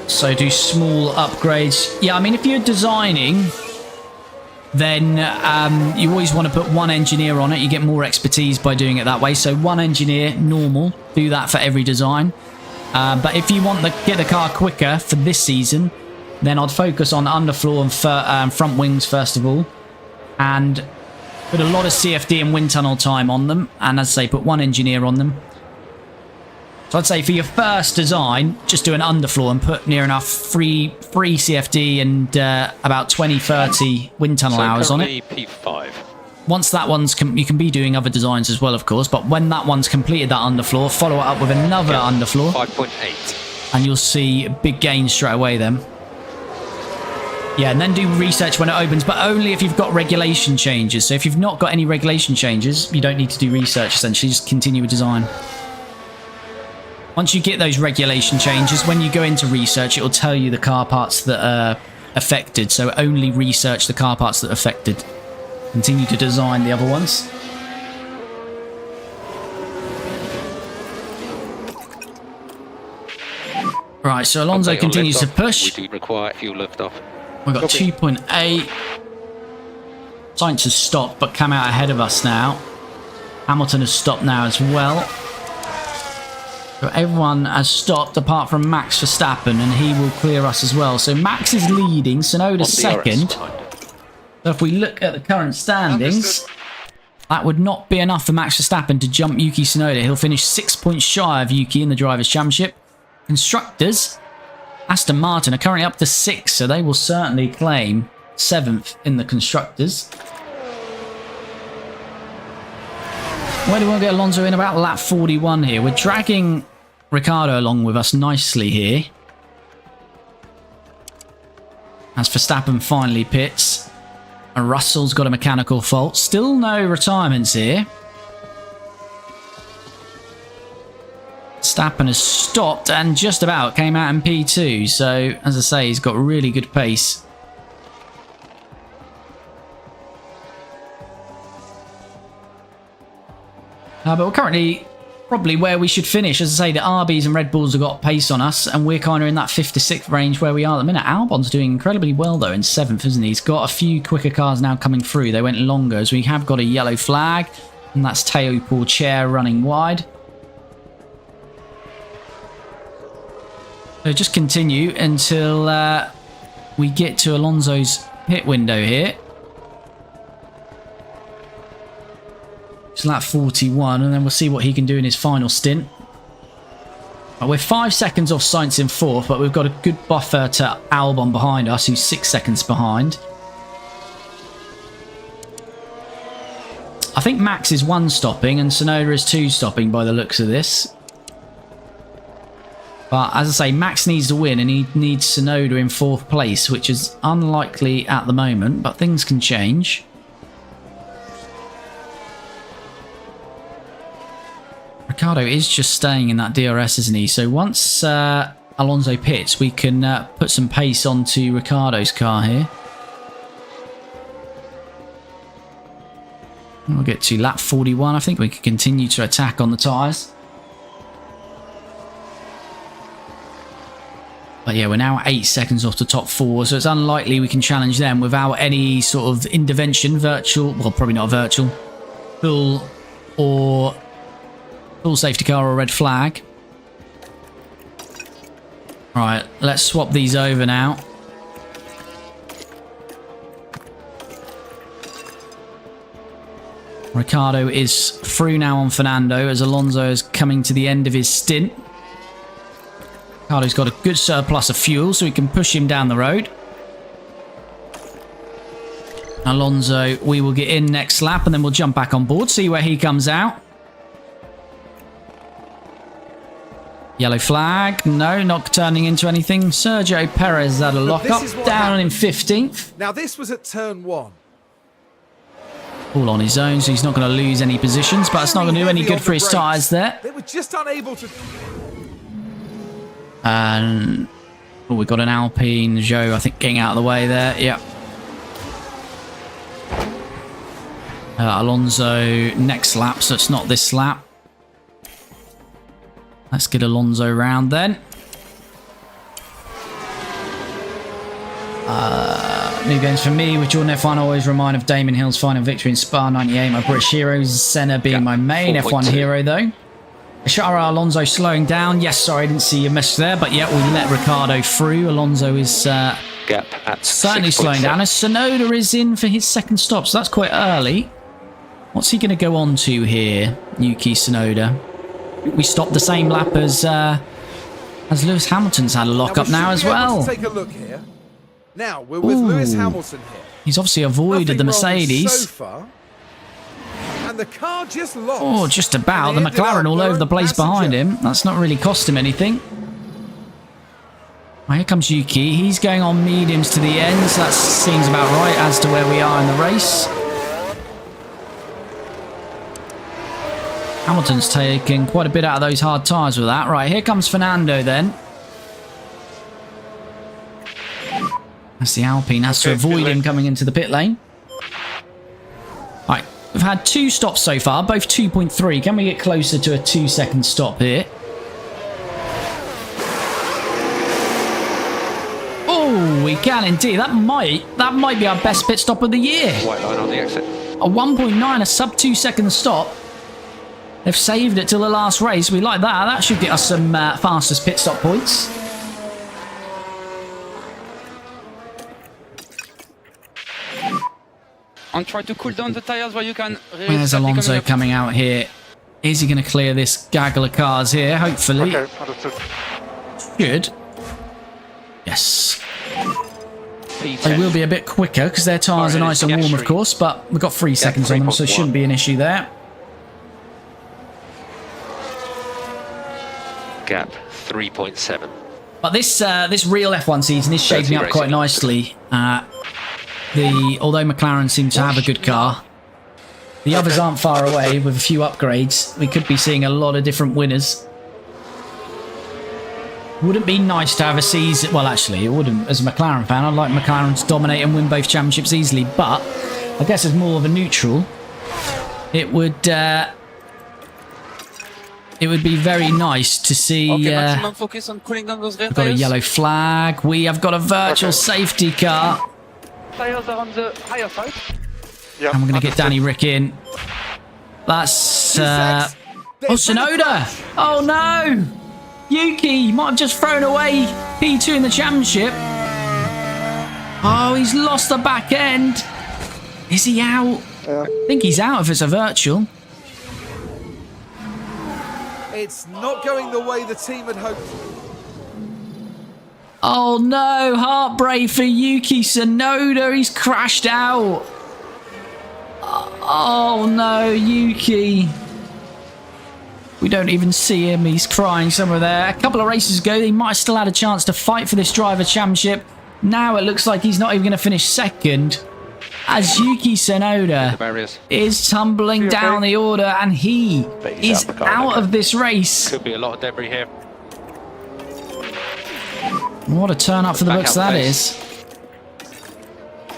So do small upgrades. Yeah, I mean, if you're designing, then you always want to put one engineer on it. You get more expertise by doing it that way. So one engineer, normal. Do that for every design. But if you want to get the car quicker for this season, then I'd focus on underfloor and front wings first of all. And put a lot of CFD and wind tunnel time on them. And as I say, put one engineer on them. So I'd say for your first design, just do an underfloor and put near enough free CFD and about 20-30 wind tunnel hours on it. P5. Once that one's you can be doing other designs as well, of course, but when that one's completed that underfloor, follow it up with another underfloor. 5.8. And you'll see big gains straight away then. Yeah, and then do research when it opens, but only if you've got regulation changes. So if you've not got any regulation changes, you don't need to do research, essentially. Just continue with design. Once you get those regulation changes, when you go into research, it will tell you the car parts that are affected. So only research the car parts that are affected. Continue to design the other ones. Right, so Alonso continues to push. We do require fuel lift off. We've got 2.8. Sainz has stopped, but come out ahead of us now. Hamilton has stopped now as well. So everyone has stopped apart from Max Verstappen, and he will clear us as well. So Max is leading, Tsunoda's second. So if we look at the current standings, that would not be enough for Max Verstappen to jump Yuki Tsunoda. He'll finish 6 points shy of Yuki in the Drivers' Championship. Constructors, Aston Martin are currently up to 6, so they will certainly claim 7th in the Constructors. Where do we want to get Alonso in? About lap 41 here. We're dragging Ricciardo along with us nicely here. As Verstappen finally pits. And Russell's got a mechanical fault. Still no retirements here. Verstappen has stopped and just about came out in P2. So, as I say, he's got really good pace. But we're currently probably where we should finish. As I say, the RBs and Red Bulls have got pace on us, and we're kind of in that 5th to 6th range where we are at the minute. Albon's doing incredibly well, though, in 7th, isn't he? He's got a few quicker cars now coming through. They went longer, as we have got a yellow flag, and that's Teo Pourchaire running wide. So just continue until we get to Alonso's pit window here. It's lap 41, and then we'll see what he can do in his final stint. We're 5 seconds off Sainz in 4th, but we've got a good buffer to Albon behind us, who's 6 seconds behind. I think Max is 1 stopping, and Tsunoda is 2 stopping by the looks of this. But as I say, Max needs to win, and he needs Tsunoda in 4th place, which is unlikely at the moment, but things can change. Ricciardo is just staying in that DRS, isn't he? So once Alonso pits, we can put some pace onto Ricciardo's car here. We'll get to lap 41. I think we can continue to attack on the tyres. But yeah, we're now 8 seconds off the top 4, so it's unlikely we can challenge them without any sort of intervention, virtual, well, probably not virtual, full or full safety car or red flag. Right, let's swap these over now. Ricciardo is through now on Fernando as Alonso is coming to the end of his stint. Ricciardo's got a good surplus of fuel, so he can push him down the road. Alonso, we will get in next lap and then we'll jump back on board, see where he comes out. Yellow flag. No, not turning into anything. Sergio Perez had a lock-up, down in 15th. Now this was at turn 1. All on his own, so he's not going to lose any positions, but it's not going to do any good for his tyres there. They were just unable to... And oh, we've got an Alpine. Joe, I think, getting out of the way there. Yep. Alonso next lap, so it's not this lap. Let's get Alonso round then. New games for me, with Jordan F1, I always remind of Damon Hill's final victory in Spa 98. My British heroes, Senna being my main F1 hero though. Ricciardo Alonso slowing down. Yes, sorry, I didn't see your message there, but yeah, we let Ricciardo through. Alonso is gap at certainly slowing down. As Tsunoda is in for his second stop, so that's quite early. What's he going to go on to here, Yuki Tsunoda? We stopped the same lap as Lewis Hamilton's had a lock-up now as well. Take a look here. Now we're with Lewis Hamilton here. He's obviously avoided the Mercedes. So far. And the car just lost. Oh, just about. The McLaren all over the place behind him. That's not really cost him anything. Well, here comes Yuki. He's going on mediums to the end, so that seems about right as to where we are in the race. Hamilton's taking quite a bit out of those hard tyres with that. Right, here comes Fernando then. As the Alpine has to avoid him coming into the pit lane. Right, we've had 2 stops so far, both 2.3. Can we get closer to a 2-second stop here? Oh, we can indeed. That might be our best pit stop of the year. White line on the exit. A 1.9, a sub 2-second stop. They've saved it till the last race. We like that. That should get us some fastest pit stop points. And try to cool down the tires where you can. Where's Alonso coming out here? Is he going to clear this gaggle of cars here? Hopefully. Okay, understood. Should. Yes. They will be a bit quicker because their tyres are nice and warm, of course, but we've got 3 seconds on them, so it shouldn't be an issue there. Gap 3.7. But this real F1 season is shaping up quite nicely. Although McLaren seem to have a good car, the others aren't far away with a few upgrades. We could be seeing a lot of different winners. Wouldn't be nice to have a season... Well, actually, it wouldn't. As a McLaren fan, I'd like McLaren to dominate and win both championships easily. But I guess as more of a neutral, it would be very nice to see... Okay, maximum focus on cooling down those rear we've got a tires. yellow flag. We have got a virtual safety car. Tires are on the higher side. Yeah, And we're going to get Danny Rick in. That's... oh, Tsunoda! Oh, no! Yuki might have just thrown away P2 in the championship. Oh, he's lost the back end. Is he out? I think he's out if it's a virtual. It's not going the way the team had hoped. Oh no, heartbreak for Yuki Tsunoda. He's crashed out. Oh no, Yuki. We don't even see him. He's crying somewhere there. A couple of races ago, he might have still had a chance to fight for this driver championship. Now it looks like he's not even going to finish second. As Yuki Tsunoda is tumbling down the order, and he is out of this race. Could be a lot of debris here. What a turn up for the books that is.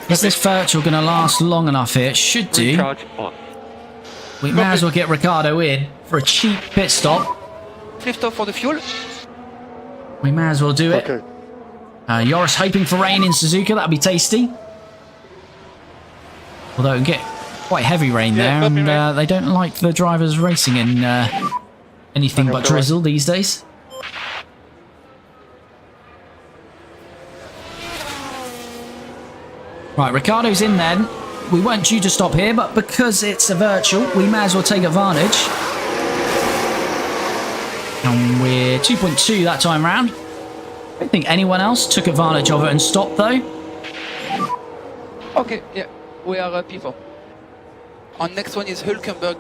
Is this virtual going to last long enough here? It should do. Recharge on. We may as well get Ricciardo in for a cheap pit stop. Lift off for the fuel. We may as well do it. Okay. Joris hoping for rain in Suzuka. That'd be tasty. Although it can get quite heavy rain there, and they don't like the drivers racing in anything but drizzle these days. Right, Ricciardo's in then. We weren't due to stop here, but because it's a virtual, we may as well take advantage. And we're 2.2 that time round. I don't think anyone else took advantage of it and stopped, though. Okay, yeah, we are P4. Our next one is Hülkenberg.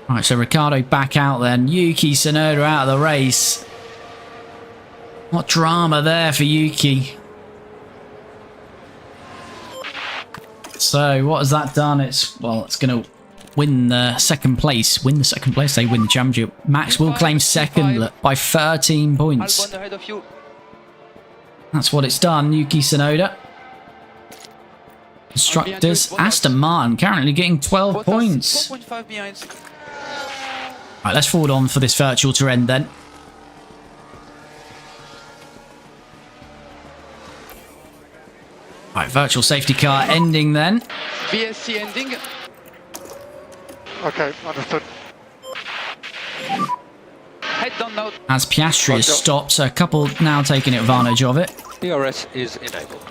Right, so Ricciardo back out then. Yuki Tsunoda out of the race. What drama there for Yuki. So what has that done? It's going to win the second place. They win the championship. Max will claim second by 13 points. Albon ahead of you. That's what it's done. Yuki Tsunoda. Constructors. Aston Martin currently getting 12 points. 4.5 behind. Right, let's forward on for this virtual to end then. Right, virtual safety car ending then. VSC ending. Okay, understood. Head down now. As Piastri has stopped, so a couple now taking advantage of it. DRS is enabled.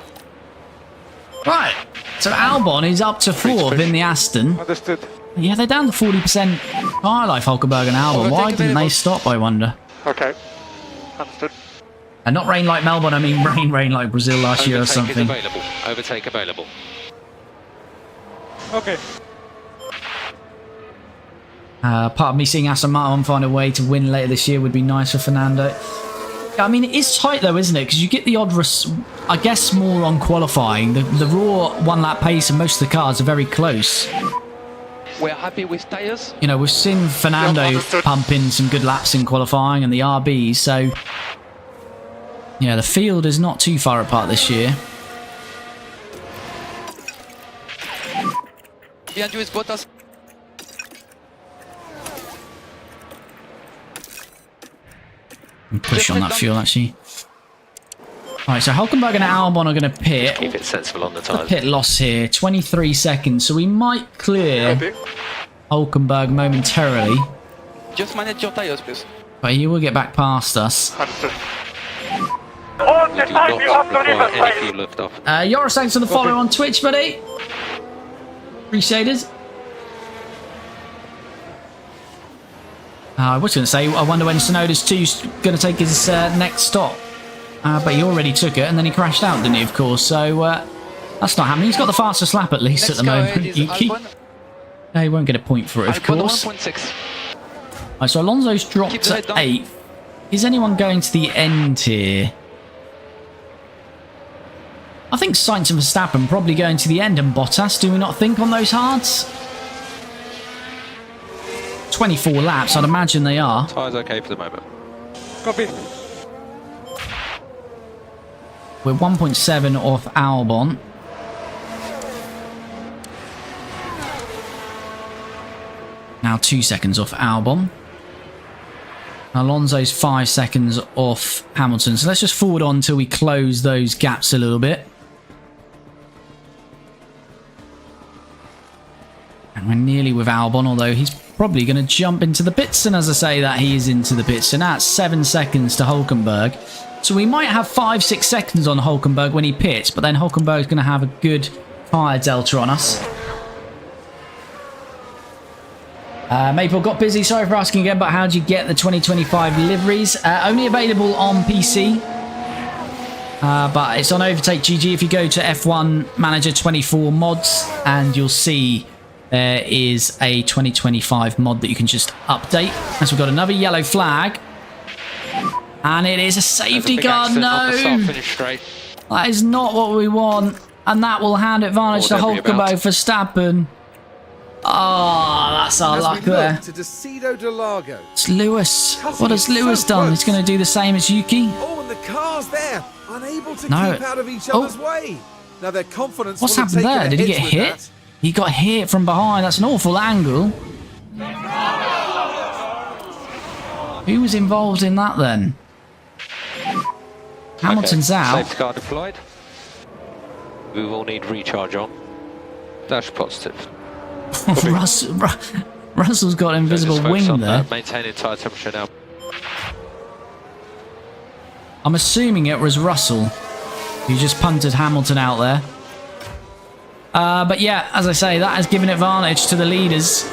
Right, so Albon is up to 4th in the Aston. Understood. Yeah, they're down to 40% tyre life, Hülkenberg and Albon. Why didn't they stop, I wonder? Okay, understood. And not rain like Melbourne, I mean rain like Brazil last year or something. Overtake available. Okay. Part of me seeing Aston Martin find a way to win later this year would be nice for Fernando. I mean, it is tight though, isn't it? Because you get the odd, I guess, more on qualifying. The raw one-lap pace and most of the cars are very close. We're happy with tyres. You know, we've seen Fernando pump in some good laps in qualifying and the RBs, so... Yeah, the field is not too far apart this year. Behind you is Bottas. Push on that fuel, actually. Alright, so Hülkenberg and Albon are going to pit. Keep it sensible on the The tyres. pit loss here, 23 seconds, so we might clear Hülkenberg momentarily. Just manage your tyres, please. But he will get back past us. Understood. We do not require any fuel lift off. Yoris, thanks for the follow on Twitch, buddy. Appreciate it. I was going to say, I wonder when Tsunoda's 2's going to take his next stop. But he already took it, and then he crashed out, didn't he, of course? So, that's not happening. He's got the fastest lap, at least, Next at the guy moment. is Yuki. Albon. He won't get a point for it, of Albon course. 1.6. Right, so Alonso's Keep dropped the to head down. 8th. Is anyone going to the end here? I think Sainz and Verstappen probably going to the end, and Bottas, do we not think, on those hards? 24 laps, I'd imagine they are. Tyres okay for the moment. Copy. We're 1.7 off Albon. Now 2 seconds off Albon. Alonso's 5 seconds off Hamilton. So let's just forward on until we close those gaps a little bit. And we're nearly with Albon, although he's probably going to jump into the pits. And as I say that, he is into the pits. So now it's 7 seconds to Hülkenberg. So we might have 5-6 seconds on Hülkenberg when he pits, but then Hülkenberg's going to have a good tyre delta on us. Maple got busy. Sorry for asking again, but how do you get the 2025 liveries? Only available on PC. But it's on Overtake GG. If you go to F1 Manager 24 mods, and you'll see there is a 2025 mod that you can just update. As we've got another yellow flag. And it is a safety car. No! That is not what we want. And that will hand advantage to Hülkenberg Verstappen. Oh, that's our luck there. To Interlagos. It's Lewis. What has Lewis done? He's going to do the same as Yuki. Oh, and the cars there, unable to No. keep out of each other's way. Now their confidence. What's will have happened there? taken a Did he get with hit? that. He got hit from behind. That's an awful angle. Who was involved in that then? Hamilton's out. Safety car deployed. We will need recharge on. Dash positive. Russell's got an invisible Just focus wing on, there. maintaining tire temperature now. I'm assuming it was Russell who just punted Hamilton out there. But yeah, as I say, that has given advantage to the leaders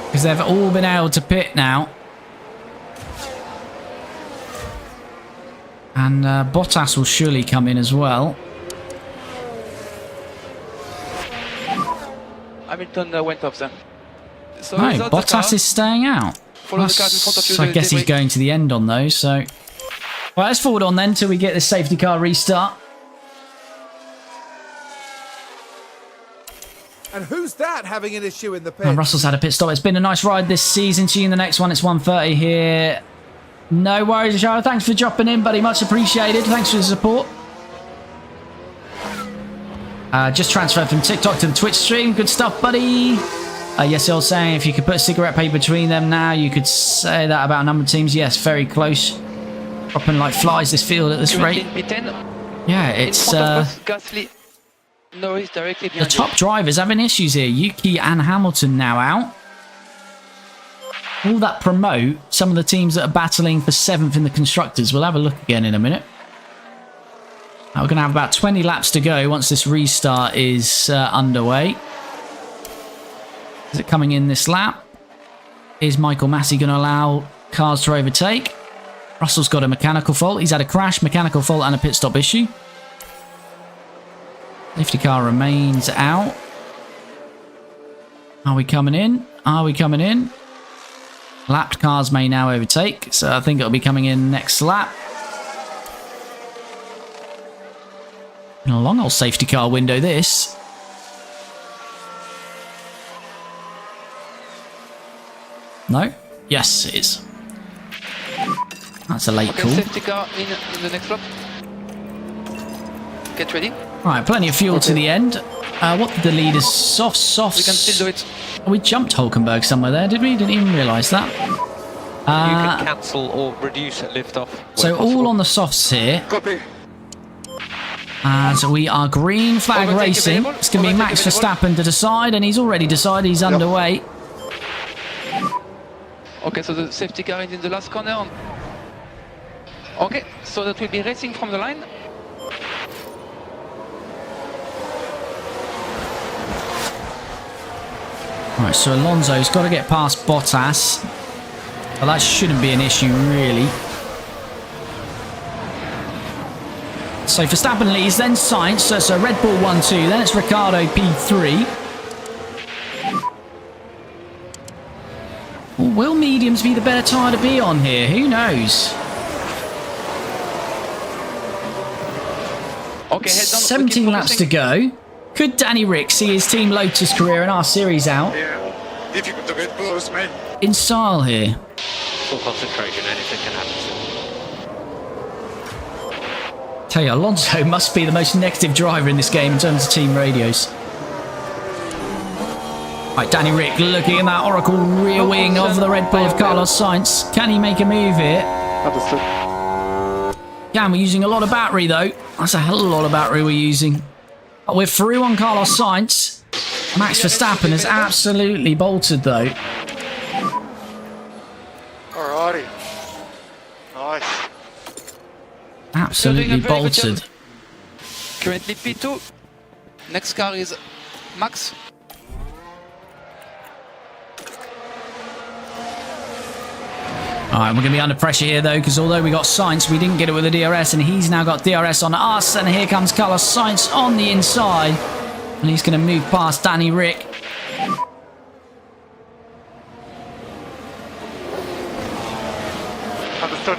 because they've all been able to pit now. And Bottas will surely come in as well. Hamilton went off then. So No, without the Bottas car, is staying out. follow the cars in front of you. So I the guess he's debris. going to the end on those. So, well, let's forward on then till we get the safety car restart. And who's that having an issue in the pit? And Russell's had a pit stop. It's been a nice ride this season. See you in the next one. It's 1:30 here. No worries, Ricciardo. Thanks for dropping in, buddy. Much appreciated. Thanks for the support. Just transferred from TikTok to the Twitch stream. Good stuff, buddy. Yes, I was saying if you could put a cigarette paper between them now, you could say that about a number of teams. Yes, very close. Dropping like flies this field at this rate. Yeah, it's Gasly. Norris directly the behind top drivers having issues here. Yuki and Hamilton now out. All that promote some of the teams that are battling for 7th in the Constructors. We'll have a look again in a minute. We're going to have about 20 laps to go once this restart is underway. Is it coming in this lap? Is Michael Massey going to allow cars to overtake? Russell's got a mechanical fault. He's had a crash, mechanical fault and a pit stop issue. Safety car remains out. Are we coming in? Are we coming in? Lapped cars may now overtake, so I think it'll be coming in next lap. And a long old safety car window this. No? Yes, it is. That's a late Okay, call. safety car in the next lap. Get ready. Right, plenty of fuel to the end. What did the leaders? Soft. We can still do it. We jumped Hulkenberg somewhere there, did we? Didn't even realise that. You can cancel or reduce lift off. So all on the softs here. Copy. So we are green flag Overtake racing. available. It's going to be Overtake Max available. Verstappen to decide, and he's already decided he's underway. Okay, so the safety car is in the last corner. Okay, so that will be racing from the line. Right, so Alonso's got to get past Bottas. Well, that shouldn't be an issue, really. So Verstappen leads, then Sainz, so Red Bull 1-2, then it's Ricciardo P3. Well, will mediums be the better tyre to be on here? Who knows? Okay, head down. 17 laps to go. Could Danny Rick see his Team Lotus career in our series out Yeah. Difficult to get close, mate. in style here? Full concentration, anything can happen. Tell you, Alonso must be the most negative driver in this game in terms of team radios. Right, Danny Rick looking at that Oracle rear wing of the Red Bull of Carlos Sainz. Can he make a move here? Understood. Yeah, and we're using a lot of battery though. That's a hell of a lot of battery we're using. But we're through on Carlos Sainz. Max Verstappen has absolutely bolted though. Alrighty. Nice. Absolutely Doing a very good bolted. job. Currently P2. Next car is Max. Alright, we're going to be under pressure here though, because although we got Sainz, we didn't get it with the DRS, and he's now got DRS on us, and here comes Carlos Sainz on the inside, and he's going to move past Danny Rick. Understood.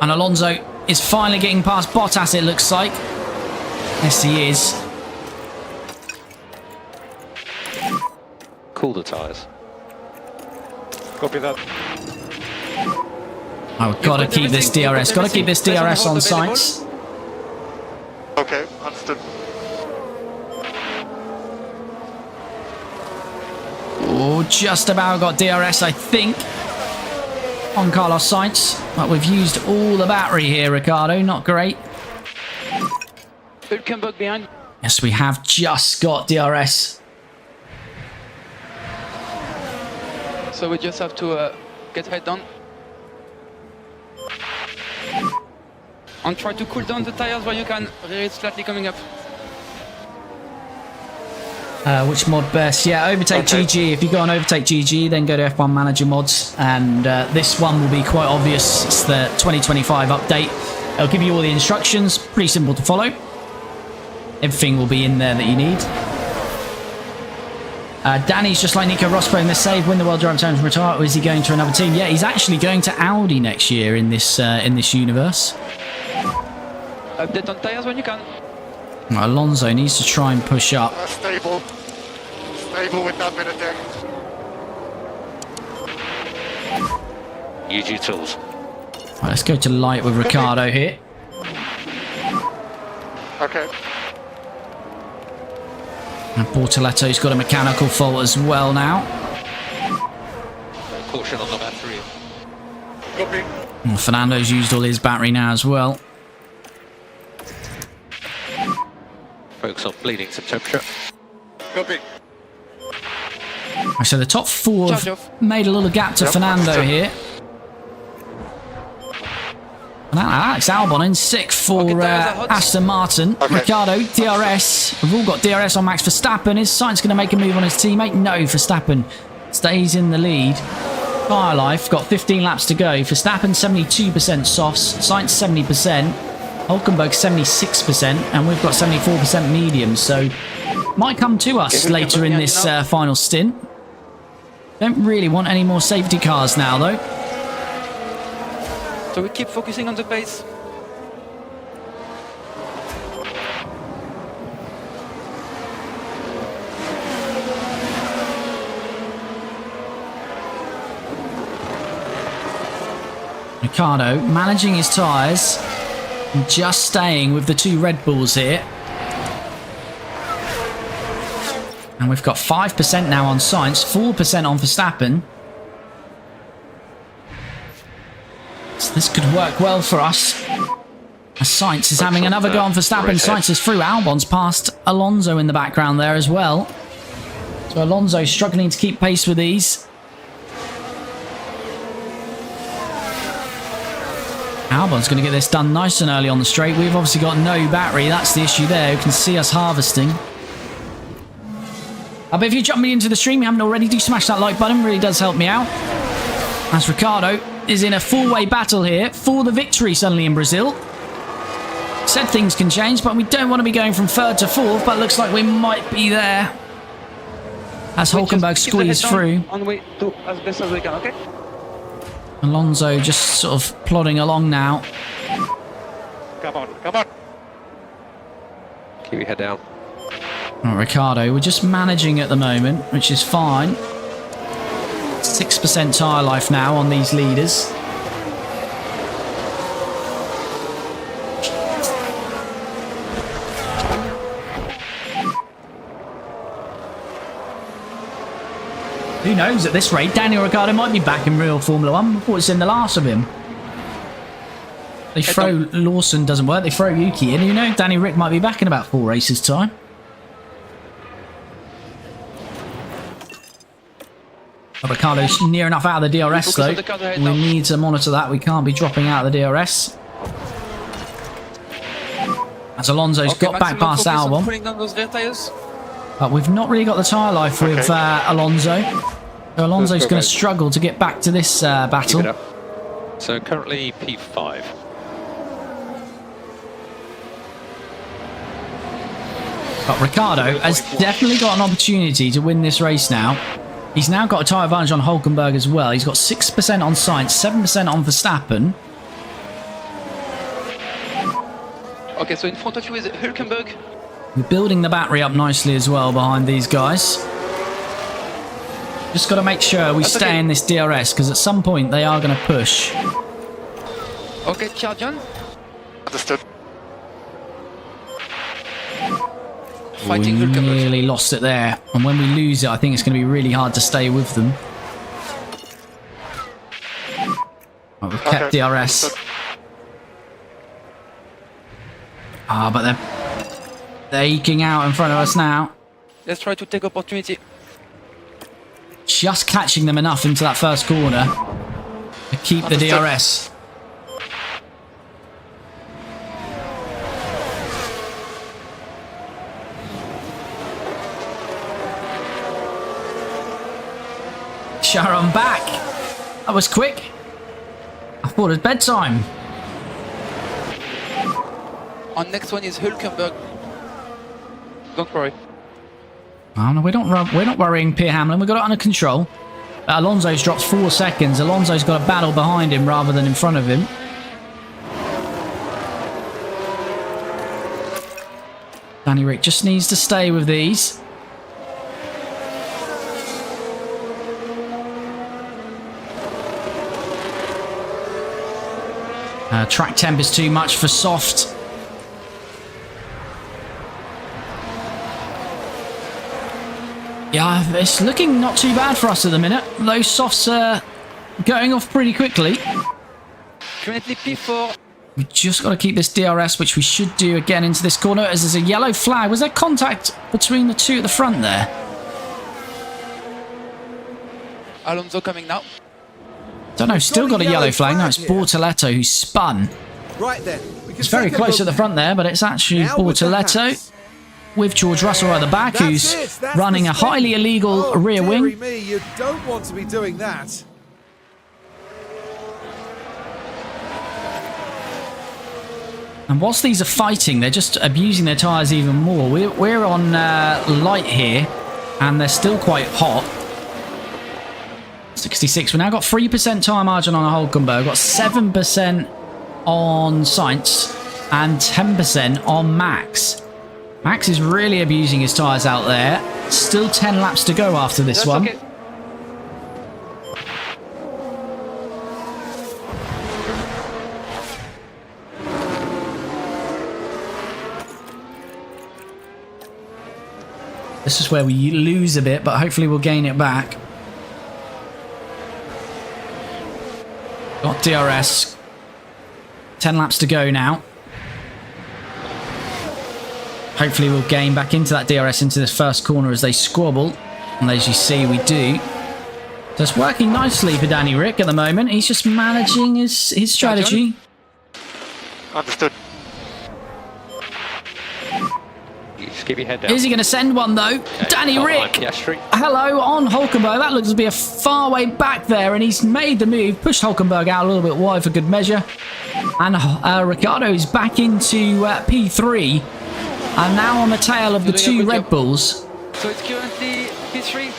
And Alonso is finally getting past Bottas, it looks like. Yes, he is. Cool the tyres. Copy that. Oh, we've got to keep this DRS. Got to keep this DRS on Sainz. Okay, understood. Oh, just about got DRS, I think. on Carlos Sainz, but we've used all the battery here, Ricciardo. Not great. Hülkenberg behind. Yes, we have just got DRS. So we just have to get head down. And try to cool down the tires where you can. Rear is slightly coming up. Which mod best? Yeah, overtake GG. If you go on overtake GG, then go to F1 Manager mods, and this one will be quite obvious. It's the 2025 update. It'll give you all the instructions. Pretty simple to follow. Everything will be in there that you need. Danny's just like Nico Rosberg in this save. Win the World Driver Championship, retire, or is he going to another team? Yeah, he's actually going to Audi next year in this universe. Update on tires when you can. Alonso needs to try and push up. Stable. Stable with that minute there. Use your tools. Right, let's go to light with Ricciardo here. Okay. And Bortoletto's got a mechanical fault as well now. Caution on the battery. Copy. And Fernando's used all his battery now as well. Focus on bleeding some temperature. Copy. So the top four Charge have off. made a little gap to Fernando here. And Alex Albon in sixth for Okay, tires are hot. Aston Martin. Okay. Ricciardo, DRS. We've all got DRS on Max Verstappen. Is Sainz going to make a move on his teammate? No, Verstappen stays in the lead. Fire life, got 15 laps to go. Verstappen 72% softs, Sainz 70%, Hülkenberg 76%, and we've got 74% mediums. So might come to us later in this final stint. Don't really want any more safety cars now, though. So we keep focusing on the pace. Ricciardo managing his tyres and just staying with the two Red Bulls here. And we've got 5% now on Sainz, 4% on Verstappen. So this could work well for us. As Sainz is having another go on Verstappen. Sainz is through. Albon's past Alonso in the background there as well. So Alonso struggling to keep pace with these. Albon's going to get this done nice and early on the straight. We've obviously got no battery. That's the issue there. You can see us harvesting. But if you jump me into the stream, you haven't already, do smash that like button. It really does help me out. As Ricciardo is in a four-way battle here for the victory suddenly in Brazil. Said things can change, but we don't want to be going from third to fourth, but looks like we might be there. As Hülkenberg squeezed through. On way to as best as we can, okay? Alonso just sort of plodding along now. Come on, come on. Keep your head down. Oh, Ricciardo, we're just managing at the moment, which is fine. 6% tyre life now on these leaders. Who knows, at this rate, Daniel Ricciardo might be back in real Formula 1 before it's in the last of him. They throw Lawson, doesn't work, they throw Yuki in. You know, Danny Rick might be back in about 4 races' time. Ricciardo's near enough out of the DRS though. We need to monitor that. We can't be dropping out of the DRS. As Alonso's got back past Albon. Pulling down those rear tires. But we've not really got the tyre life with Alonso. So Alonso's going to struggle to get back to this battle. Keep it up. So currently P5. But Ricciardo has definitely got an opportunity to win this race now. He's now got a tyre advantage on Hülkenberg as well. He's got 6% on Sainz, 7% on Verstappen. Okay, so in front of you is Hülkenberg. We're building the battery up nicely as well behind these guys. Just got to make sure we stay in this DRS, because at some point they are going to push. Okay, charge on. Understood. Fighting We Hülkenberg. nearly lost it there. And when we lose it, I think it's going to be really hard to stay with them. Oh, we've kept DRS. But they're eking out in front of us now. Let's try to take opportunity. Just catching them enough into that first corner to keep the DRS. Sharon back. That was quick. I thought it was bedtime. Our next one is Hülkenberg. Don't worry. Oh, no, we're not worrying Pierre Hamlin. We've got it under control. Alonso's dropped 4 seconds. Alonso's got a battle behind him rather than in front of him. Danny Rick just needs to stay with these. Track temp is too much for soft. Yeah, it's looking not too bad for us at the minute. Those softs are going off pretty quickly. Currently P4. We've just got to keep this DRS, which we should do again into this corner, as there's a yellow flag. Was there contact between the two at the front there? Alonso coming now. Don't know, still got a yellow flag. No, it's Bortoletto who spun. Right then. It's very close at the front there, but it's actually Bortoletto with George Russell at the back, who's running a highly illegal rear wing. Me, you don't want to be doing that. And whilst these are fighting, they're just abusing their tyres even more. We're on light here, and they're still quite hot. 66. We've now got 3% tyre margin on Hülkenberg, got 7% on Sainz, and 10% on Max. Max is really abusing his tyres out there. Still 10 laps to go after this one. Okay. This is where we lose a bit, but hopefully we'll gain it back. Got DRS. 10 laps to go now. Hopefully we'll gain back into that DRS into this first corner as they squabble. And as you see, we do. So it's working nicely for Danny Rick at the moment. He's just managing his strategy. Understood. You just keep your head down. Is he going to send one though? Okay, Danny can't Rick! find Piastri. Hello on Hülkenberg. That looks to be a far way back there, and he's made the move, pushed Hülkenberg out a little bit wide for good measure. And Ricciardo is back into P3, and now on the tail of the two Red Bulls. So it's currently P3.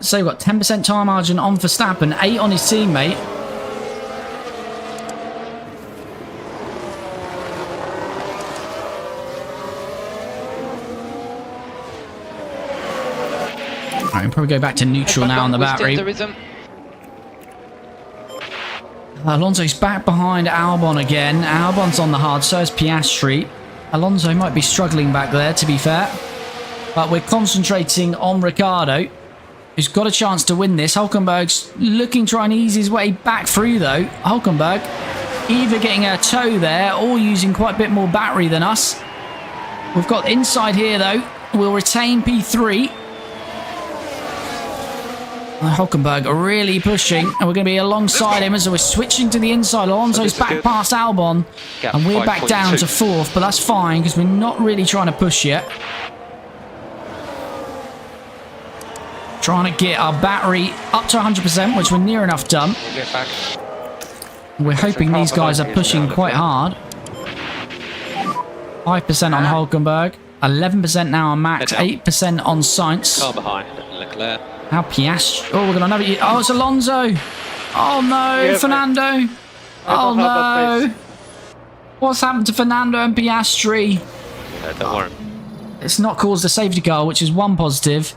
So we've got 10% tyre margin on Verstappen, 8 on his teammate. Right, we'll probably go back to neutral now on the battery. Alonso's back behind Albon again. Albon's on the hard, so is Piastri. Alonso might be struggling back there, to be fair. But we're concentrating on Ricciardo, who's got a chance to win this. Hülkenberg's looking to try and ease his way back through, though. Hülkenberg either getting a toe there or using quite a bit more battery than us. We've got inside here, though. We'll retain P3. Hülkenberg are really pushing, and we're going to be alongside him as we're switching to the inside. Alonso's back past Albon, and we're back down to 4th, but that's fine because we're not really trying to push yet. Trying to get our battery up to 100%, which we're near enough done. We'll get back. We're hoping these guys are pushing quite hard. 5% on Hülkenberg, 11% now on Max, 8% on Sainz. Car behind Leclerc. Now Piastri. Oh, we're going to another. Oh, it's Alonso. Oh no, Fernando. Oh no. What's happened to Fernando and Piastri? Don't worry. It's not caused a safety car, which is one positive.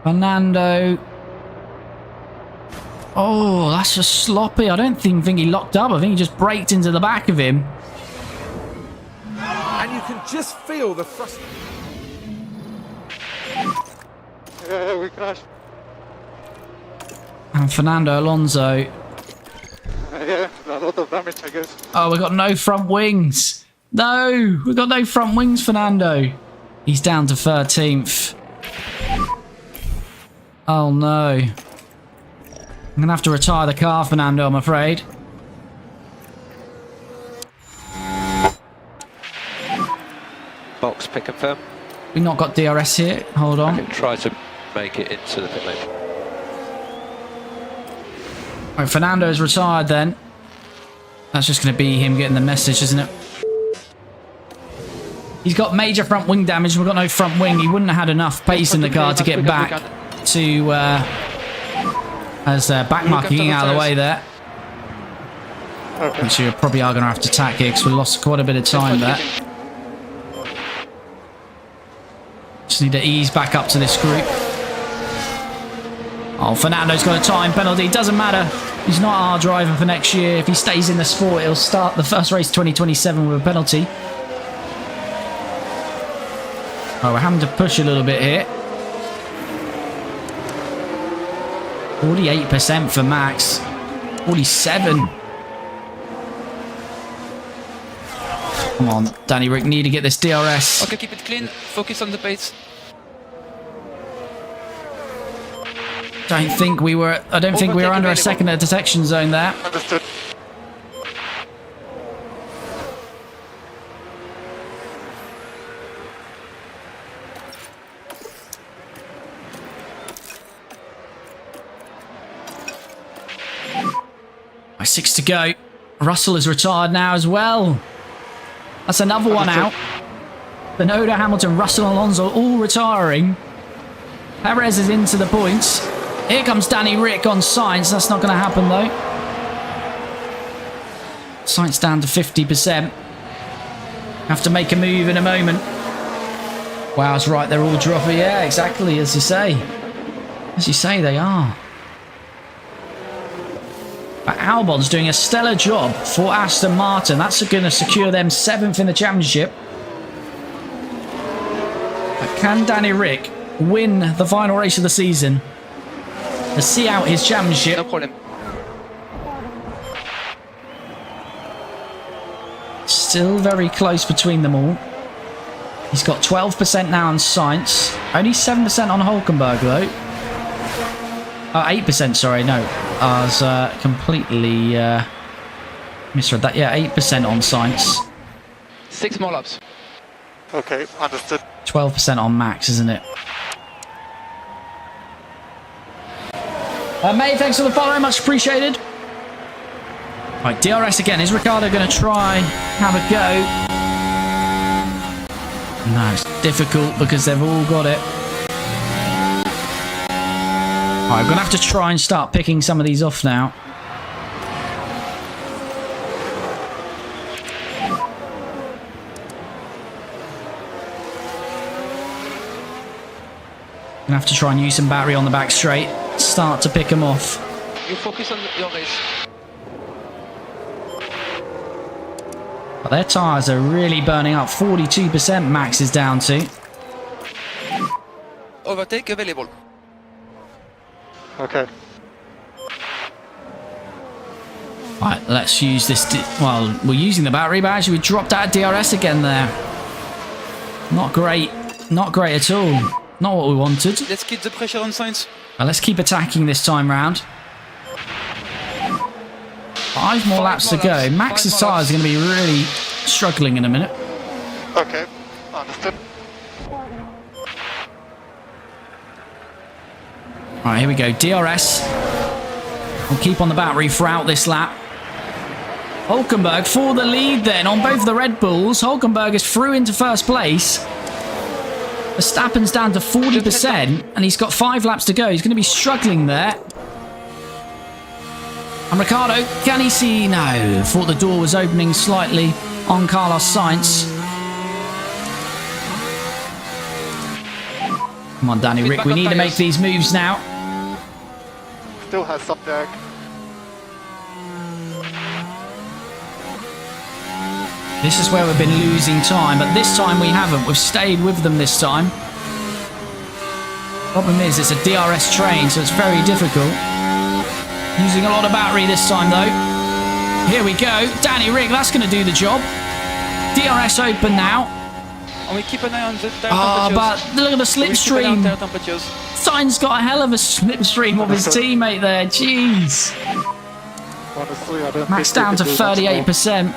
Fernando. Oh, that's just sloppy. I don't think he locked up. I think he just braked into the back of him. And you can just feel the frustration. We crashed. And Fernando Alonso A lot of damage, I guess. Oh, we've got no front wings. No, we've got no front wings, Fernando. He's down to 13th. Oh, no. I'm going to have to retire the car, Fernando, I'm afraid. Box pick and firm. We've not got DRS here. Hold on. Try to make it into the pit lane. Right, Fernando's retired then. That's just going to be him getting the message, isn't it? He's got major front wing damage. We've got no front wing. He wouldn't have had enough pace in the car to get back to as back marking out of the way there. Okay. Which you probably are going to have to tack here because we lost quite a bit of time there. Just need to ease back up to this group. Oh, Fernando's got a time penalty. Doesn't matter. He's not our driver for next year. If he stays in the sport, he'll start the first race 2027 with a penalty. Oh, we're having to push a little bit here. 48% for Max. 47. Come on, Danny Rick, need to get this DRS. Okay, keep it clean. Focus on the pace. I don't think we were under a second detection zone there. Understood. Right, 6 to go. Russell is retired now as well. That's another one out. Tsunoda, Hamilton, Russell, Alonso all retiring. Perez is into the points. Here comes Danny Rick on Sainz. That's not going to happen though. Sainz down to 50%. Have to make a move in a moment. Wow, that's right. They're all dropping. Yeah, exactly as you say. As you say, they are. But Albon's doing a stellar job for Aston Martin. That's going to secure them 7th in the championship. But can Danny Rick win the final race of the season to see out his championship? No problem. Still very close between them all. He's got 12% now on Sainz. Only 7% on Hülkenberg though. Oh, 8%, sorry, no. I was completely misread that. Yeah, 8% on Sainz. 6 more laps. Okay, understood. 12% on Max, isn't it? Mate, thanks for the follow, much appreciated. Right, DRS again. Is Ricciardo going to try have a go? No, it's difficult because they've all got it. Right, I'm going to have to try and start picking some of these off now. Going to have to try and use some battery on the back straight. Start to pick them off. You focus on your race. But their tyres are really burning up. 42% Max is down to. Overtake available. Okay. Right, let's use this. Well, we're using the battery, but actually we dropped out of DRS again there. Not great. Not great at all. Not what we wanted. Let's keep the pressure on Sainz. Well, let's keep attacking this time round. 5 more laps to go. Max's tyres are going to be really struggling in a minute. Okay, understood. Right, here we go. DRS. We'll keep on the battery throughout this lap. Hülkenberg for the lead then on both the Red Bulls. Hülkenberg is through into first place. Verstappen's down to 40% and he's got 5 laps to go. He's going to be struggling there. And Ricciardo, can he see? No. Thought the door was opening slightly on Carlos Sainz. Come on, Danny Rick, we need to make these moves now. Still has some drag. This is where we've been losing time, but this time we haven't. We've stayed with them this time. Problem is, it's a DRS train, so it's very difficult. Using a lot of battery this time, though. Here we go. Danny Rick, that's going to do the job. DRS open now. And we keep an eye on the tire Oh, temperatures. but look at the We keep an eye on slipstream. tire temperatures. Sainz got a hell of a slipstream of his teammate there. Jeez. Honestly, I don't Max think down we to can do much more. 38%.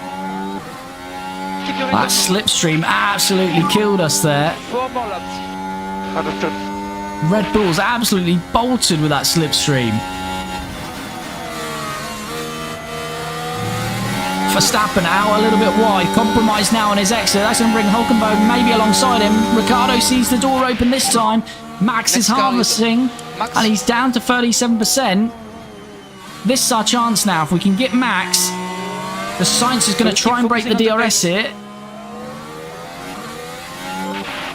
Keep your That slipstream absolutely killed us there. 4 more laps. Understood. Red Bull's absolutely bolted with that slipstream. Verstappen out a little bit wide. Compromised now on his exit. That's going to bring Hulkenberg maybe alongside him. Ricciardo sees the door open this time. Max is Next car is harvesting. Max. And he's down to 37%. This is our chance now. If we can get Max, the Sainz is going to try and break the DRS here.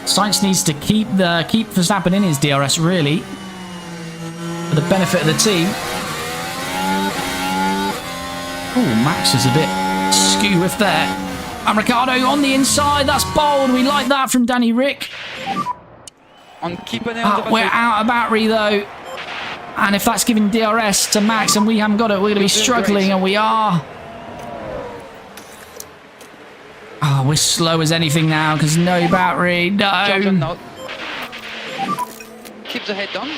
Sainz needs to keep Verstappen in his DRS, really, for the benefit of the team. Oh, Max is a bit skew with there. And Ricciardo on the inside. That's bold. We like that from Danny Rick. And keep an eye on the We're battery. out of battery, though. And if that's giving DRS to Max and we haven't got it, we're going to be struggling, and we are. Oh, we're slow as anything now because no battery. Charge on No. now. Keep the head down.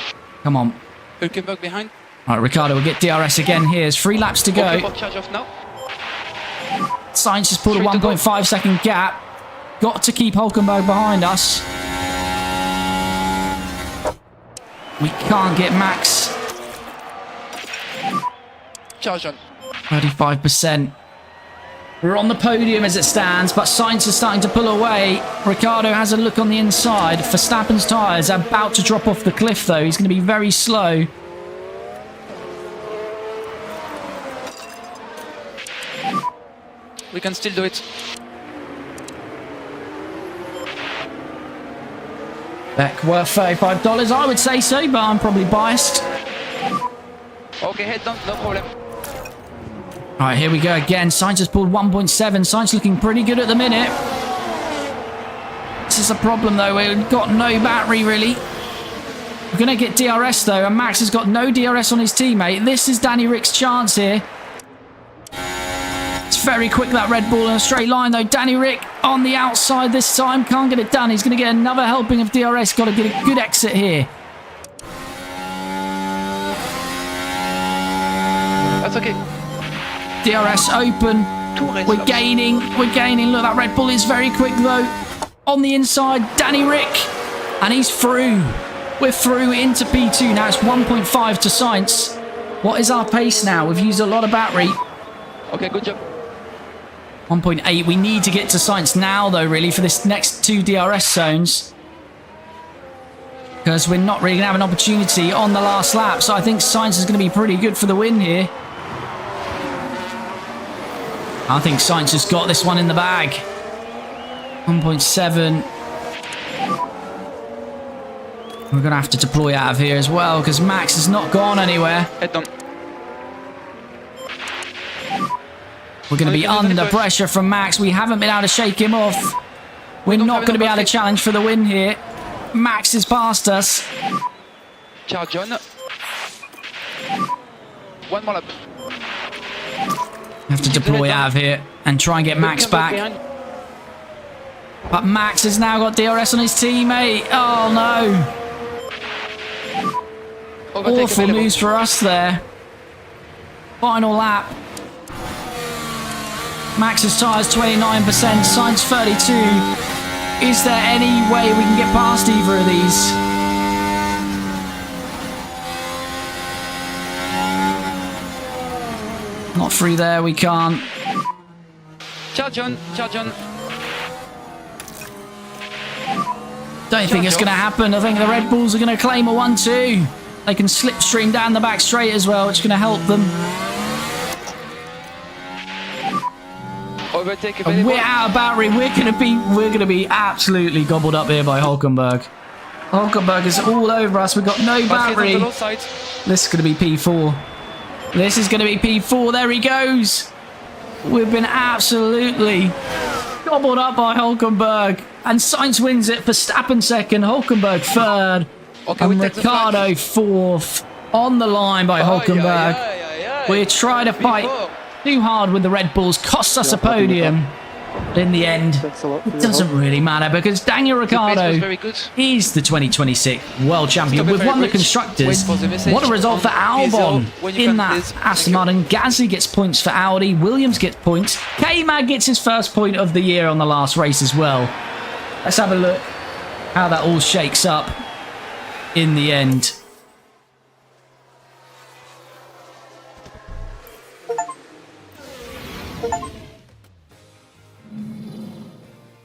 Come on. Hulkenberg behind. All right, Ricciardo will get DRS again here. There's 3 laps to go. Hulkenberg charge off now. Sainz just pulled a 3 to go. 1.5 second gap. Got to keep Hulkenberg behind us. We can't get Max. Charge on. 35%. We're on the podium as it stands, but Sainz is starting to pull away. Ricciardo has a look on the inside. Verstappen's tyres are about to drop off the cliff, though. He's going to be very slow. We can still do it. Beck worth $35. I would say so, but I'm probably biased. Okay, head down, no problem. All right, here we go again. Sainz has pulled 1.7. Sainz looking pretty good at the minute. This is a problem, though. We've got no battery, really. We're going to get DRS, though, and Max has got no DRS on his teammate. This is Danny Rick's chance here. It's very quick, that Red Bull in a straight line, though. Danny Rick on the outside this time. Can't get it done. He's going to get another helping of DRS. Got to get a good exit here. That's okay. DRS open. We're gaining. Look, that Red Bull is very quick, though. On the inside, Danny Rick. And he's through. We're through into P2 now. It's 1.5 to Sainz. What is our pace now? We've used a lot of battery. Okay, good job. 1.8. We need to get to Sainz now, though, really, for this next 2 DRS zones. Because we're not really going to have an opportunity on the last lap. So I think Sainz is going to be pretty good for the win here. I think Sainz has got this one in the bag. 1.7. We're going to have to deploy out of here as well because Max has not gone anywhere. Head down. We're going to be under pressure from Max. We haven't been able to shake him off. We're not going to be able to challenge for the win here. Max is past us. Charge on. 1 more lap. We have to deploy out of here and try and get Max back. Behind. But Max has now got DRS on his teammate. Oh no. Overtake Awful available. news for us there. Final lap. Max's tyres 29%, Sainz 32. Is there any way we can get past either of these? Not through there, we can't. Charge on, charge on. Don't think it's going to happen. I think the Red Bulls are going to claim a 1-2. They can slipstream down the back straight as well, which is going to help them. Overtake And available. we're out of battery. We're going to be absolutely gobbled up here by Hulkenberg. Hulkenberg is all over us. We've got no battery. On the low side. This is going to be P4. This is going to be P4. There he goes. We've been absolutely gobbled up by Hulkenberg. And Sainz wins it. Verstappen second. Hulkenberg third. Okay, and we take the Ricciardo flag. fourth. On the line by Hulkenberg. We're trying to fight Too hard with the Red Bulls, costs us a podium. But in the end, Thanks a lot for it your doesn't help. really matter because Daniel The pace was Ricciardo very good. is the 2026 world champion. Stop it We've won the very rich. constructors. Wait for the message What a result for on diesel Albon when you in can that please. Aston Martin. Gasly gets points for Audi. Williams gets points. K-Mag gets his first point of the year on the last race as well. Let's have a look how that all shakes up in the end.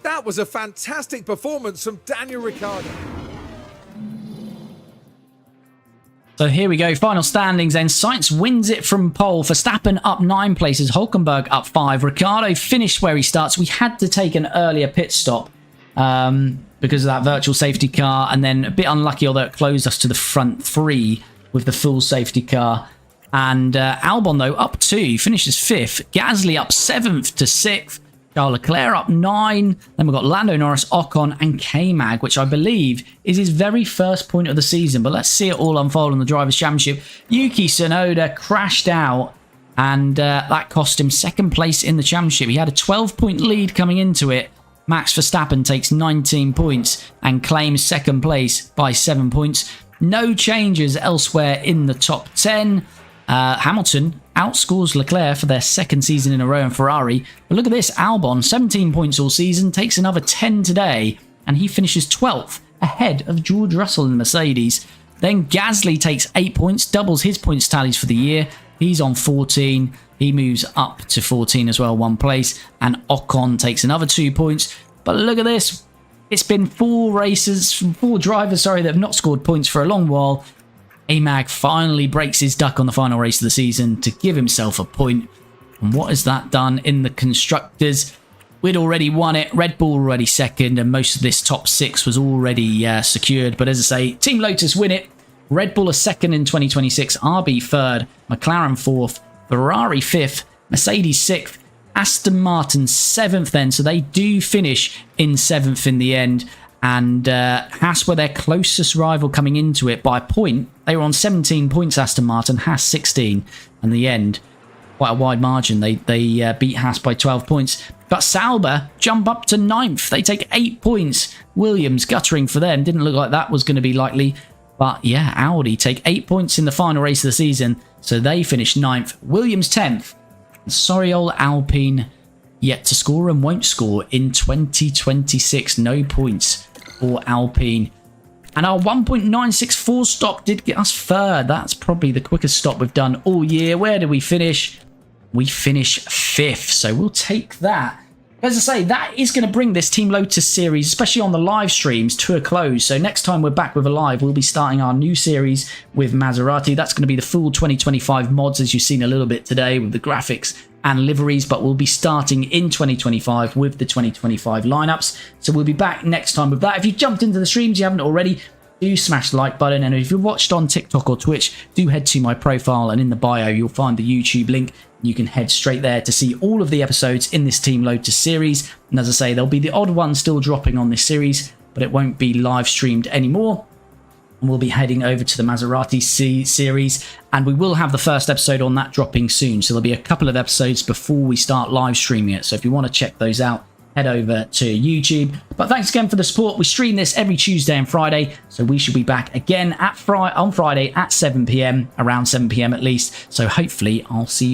That was a fantastic performance from Daniel Ricciardo. So here we go, final standings then. Sainz wins it from pole. Verstappen up 9 places. Hulkenberg up 5. Ricciardo finished where he starts. We had to take an earlier pit stop because of that virtual safety car. And then a bit unlucky, although it closed us to the front 3 with the full safety car. And Albon, though, up 2. Finishes 5th. Gasly up 7th to 6th. Charles Leclerc up 9. Then we've got Lando Norris, Ocon, and K-Mag, which I believe is his very first point of the season. But let's see it all unfold in the Drivers' Championship. Yuki Tsunoda crashed out, and that cost him 2nd place in the championship. He had a 12-point lead coming into it. Max Verstappen takes 19 points and claims 2nd place by 7 points. No changes elsewhere in the top 10. Hamilton outscores Leclerc for their 2nd season in a row in Ferrari. But look at this, Albon, 17 points all season, takes another 10 today, and he finishes 12th, ahead of George Russell in Mercedes. Then Gasly takes 8 points, doubles his points tallies for the year. He's on 14. He moves up to 14 as well, 1 place. And Ocon takes another 2 points. But look at this. It's been 4 drivers, that have not scored points for a long while. A-Mag finally breaks his duck on the final race of the season to give himself a point. And what has that done in the Constructors? We'd already won it. Red Bull already 2nd, and most of this top 6 was already secured. But as I say, Team Lotus win it. Red Bull are 2nd in 2026, RB 3rd, McLaren 4th, Ferrari 5th, Mercedes 6th, Aston Martin 7th then. So they do finish in 7th in the end. And Haas were their closest rival coming into it by a point. They were on 17 points, Aston Martin. Haas 16. In the end, quite a wide margin. They beat Haas by 12 points. But Sauber jump up to 9th. They take 8 points. Williams guttering for them. Didn't look like that was going to be likely. But yeah, Audi take 8 points in the final race of the season. So they finish 9th. Williams 10th. Sorry, old Alpine yet to score and won't score in 2026. No points for Alpine. And our 1.964 stop did get us 3rd. That's probably the quickest stop we've done all year. Where did we finish? We finish 5th. So we'll take that. As I say, that is going to bring this Team Lotus series, especially on the live streams, to a close. So next time we're back with a live, we'll be starting our new series with Maserati. That's going to be the full 2025 mods, as you've seen a little bit today with the graphics and liveries, but we'll be starting in 2025 with the 2025 lineups. So we'll be back next time with that. If you jumped into the streams, you haven't already, do smash the like button. And if you've watched on TikTok or Twitch, do head to my profile, and in the bio you'll find the YouTube link. You can head straight there to see all of the episodes in this Team Lotus series. And as I say, there'll be the odd one still dropping on this series, but it won't be live streamed anymore. And we'll be heading over to the Maserati series, and we will have the first episode on that dropping soon. So there'll be a couple of episodes before we start live streaming it. So if you want to check those out, head over to YouTube. But thanks again for the support. We stream this every Tuesday and Friday, so we should be back again on Friday at 7 PM, around 7 PM at least. So hopefully I'll see you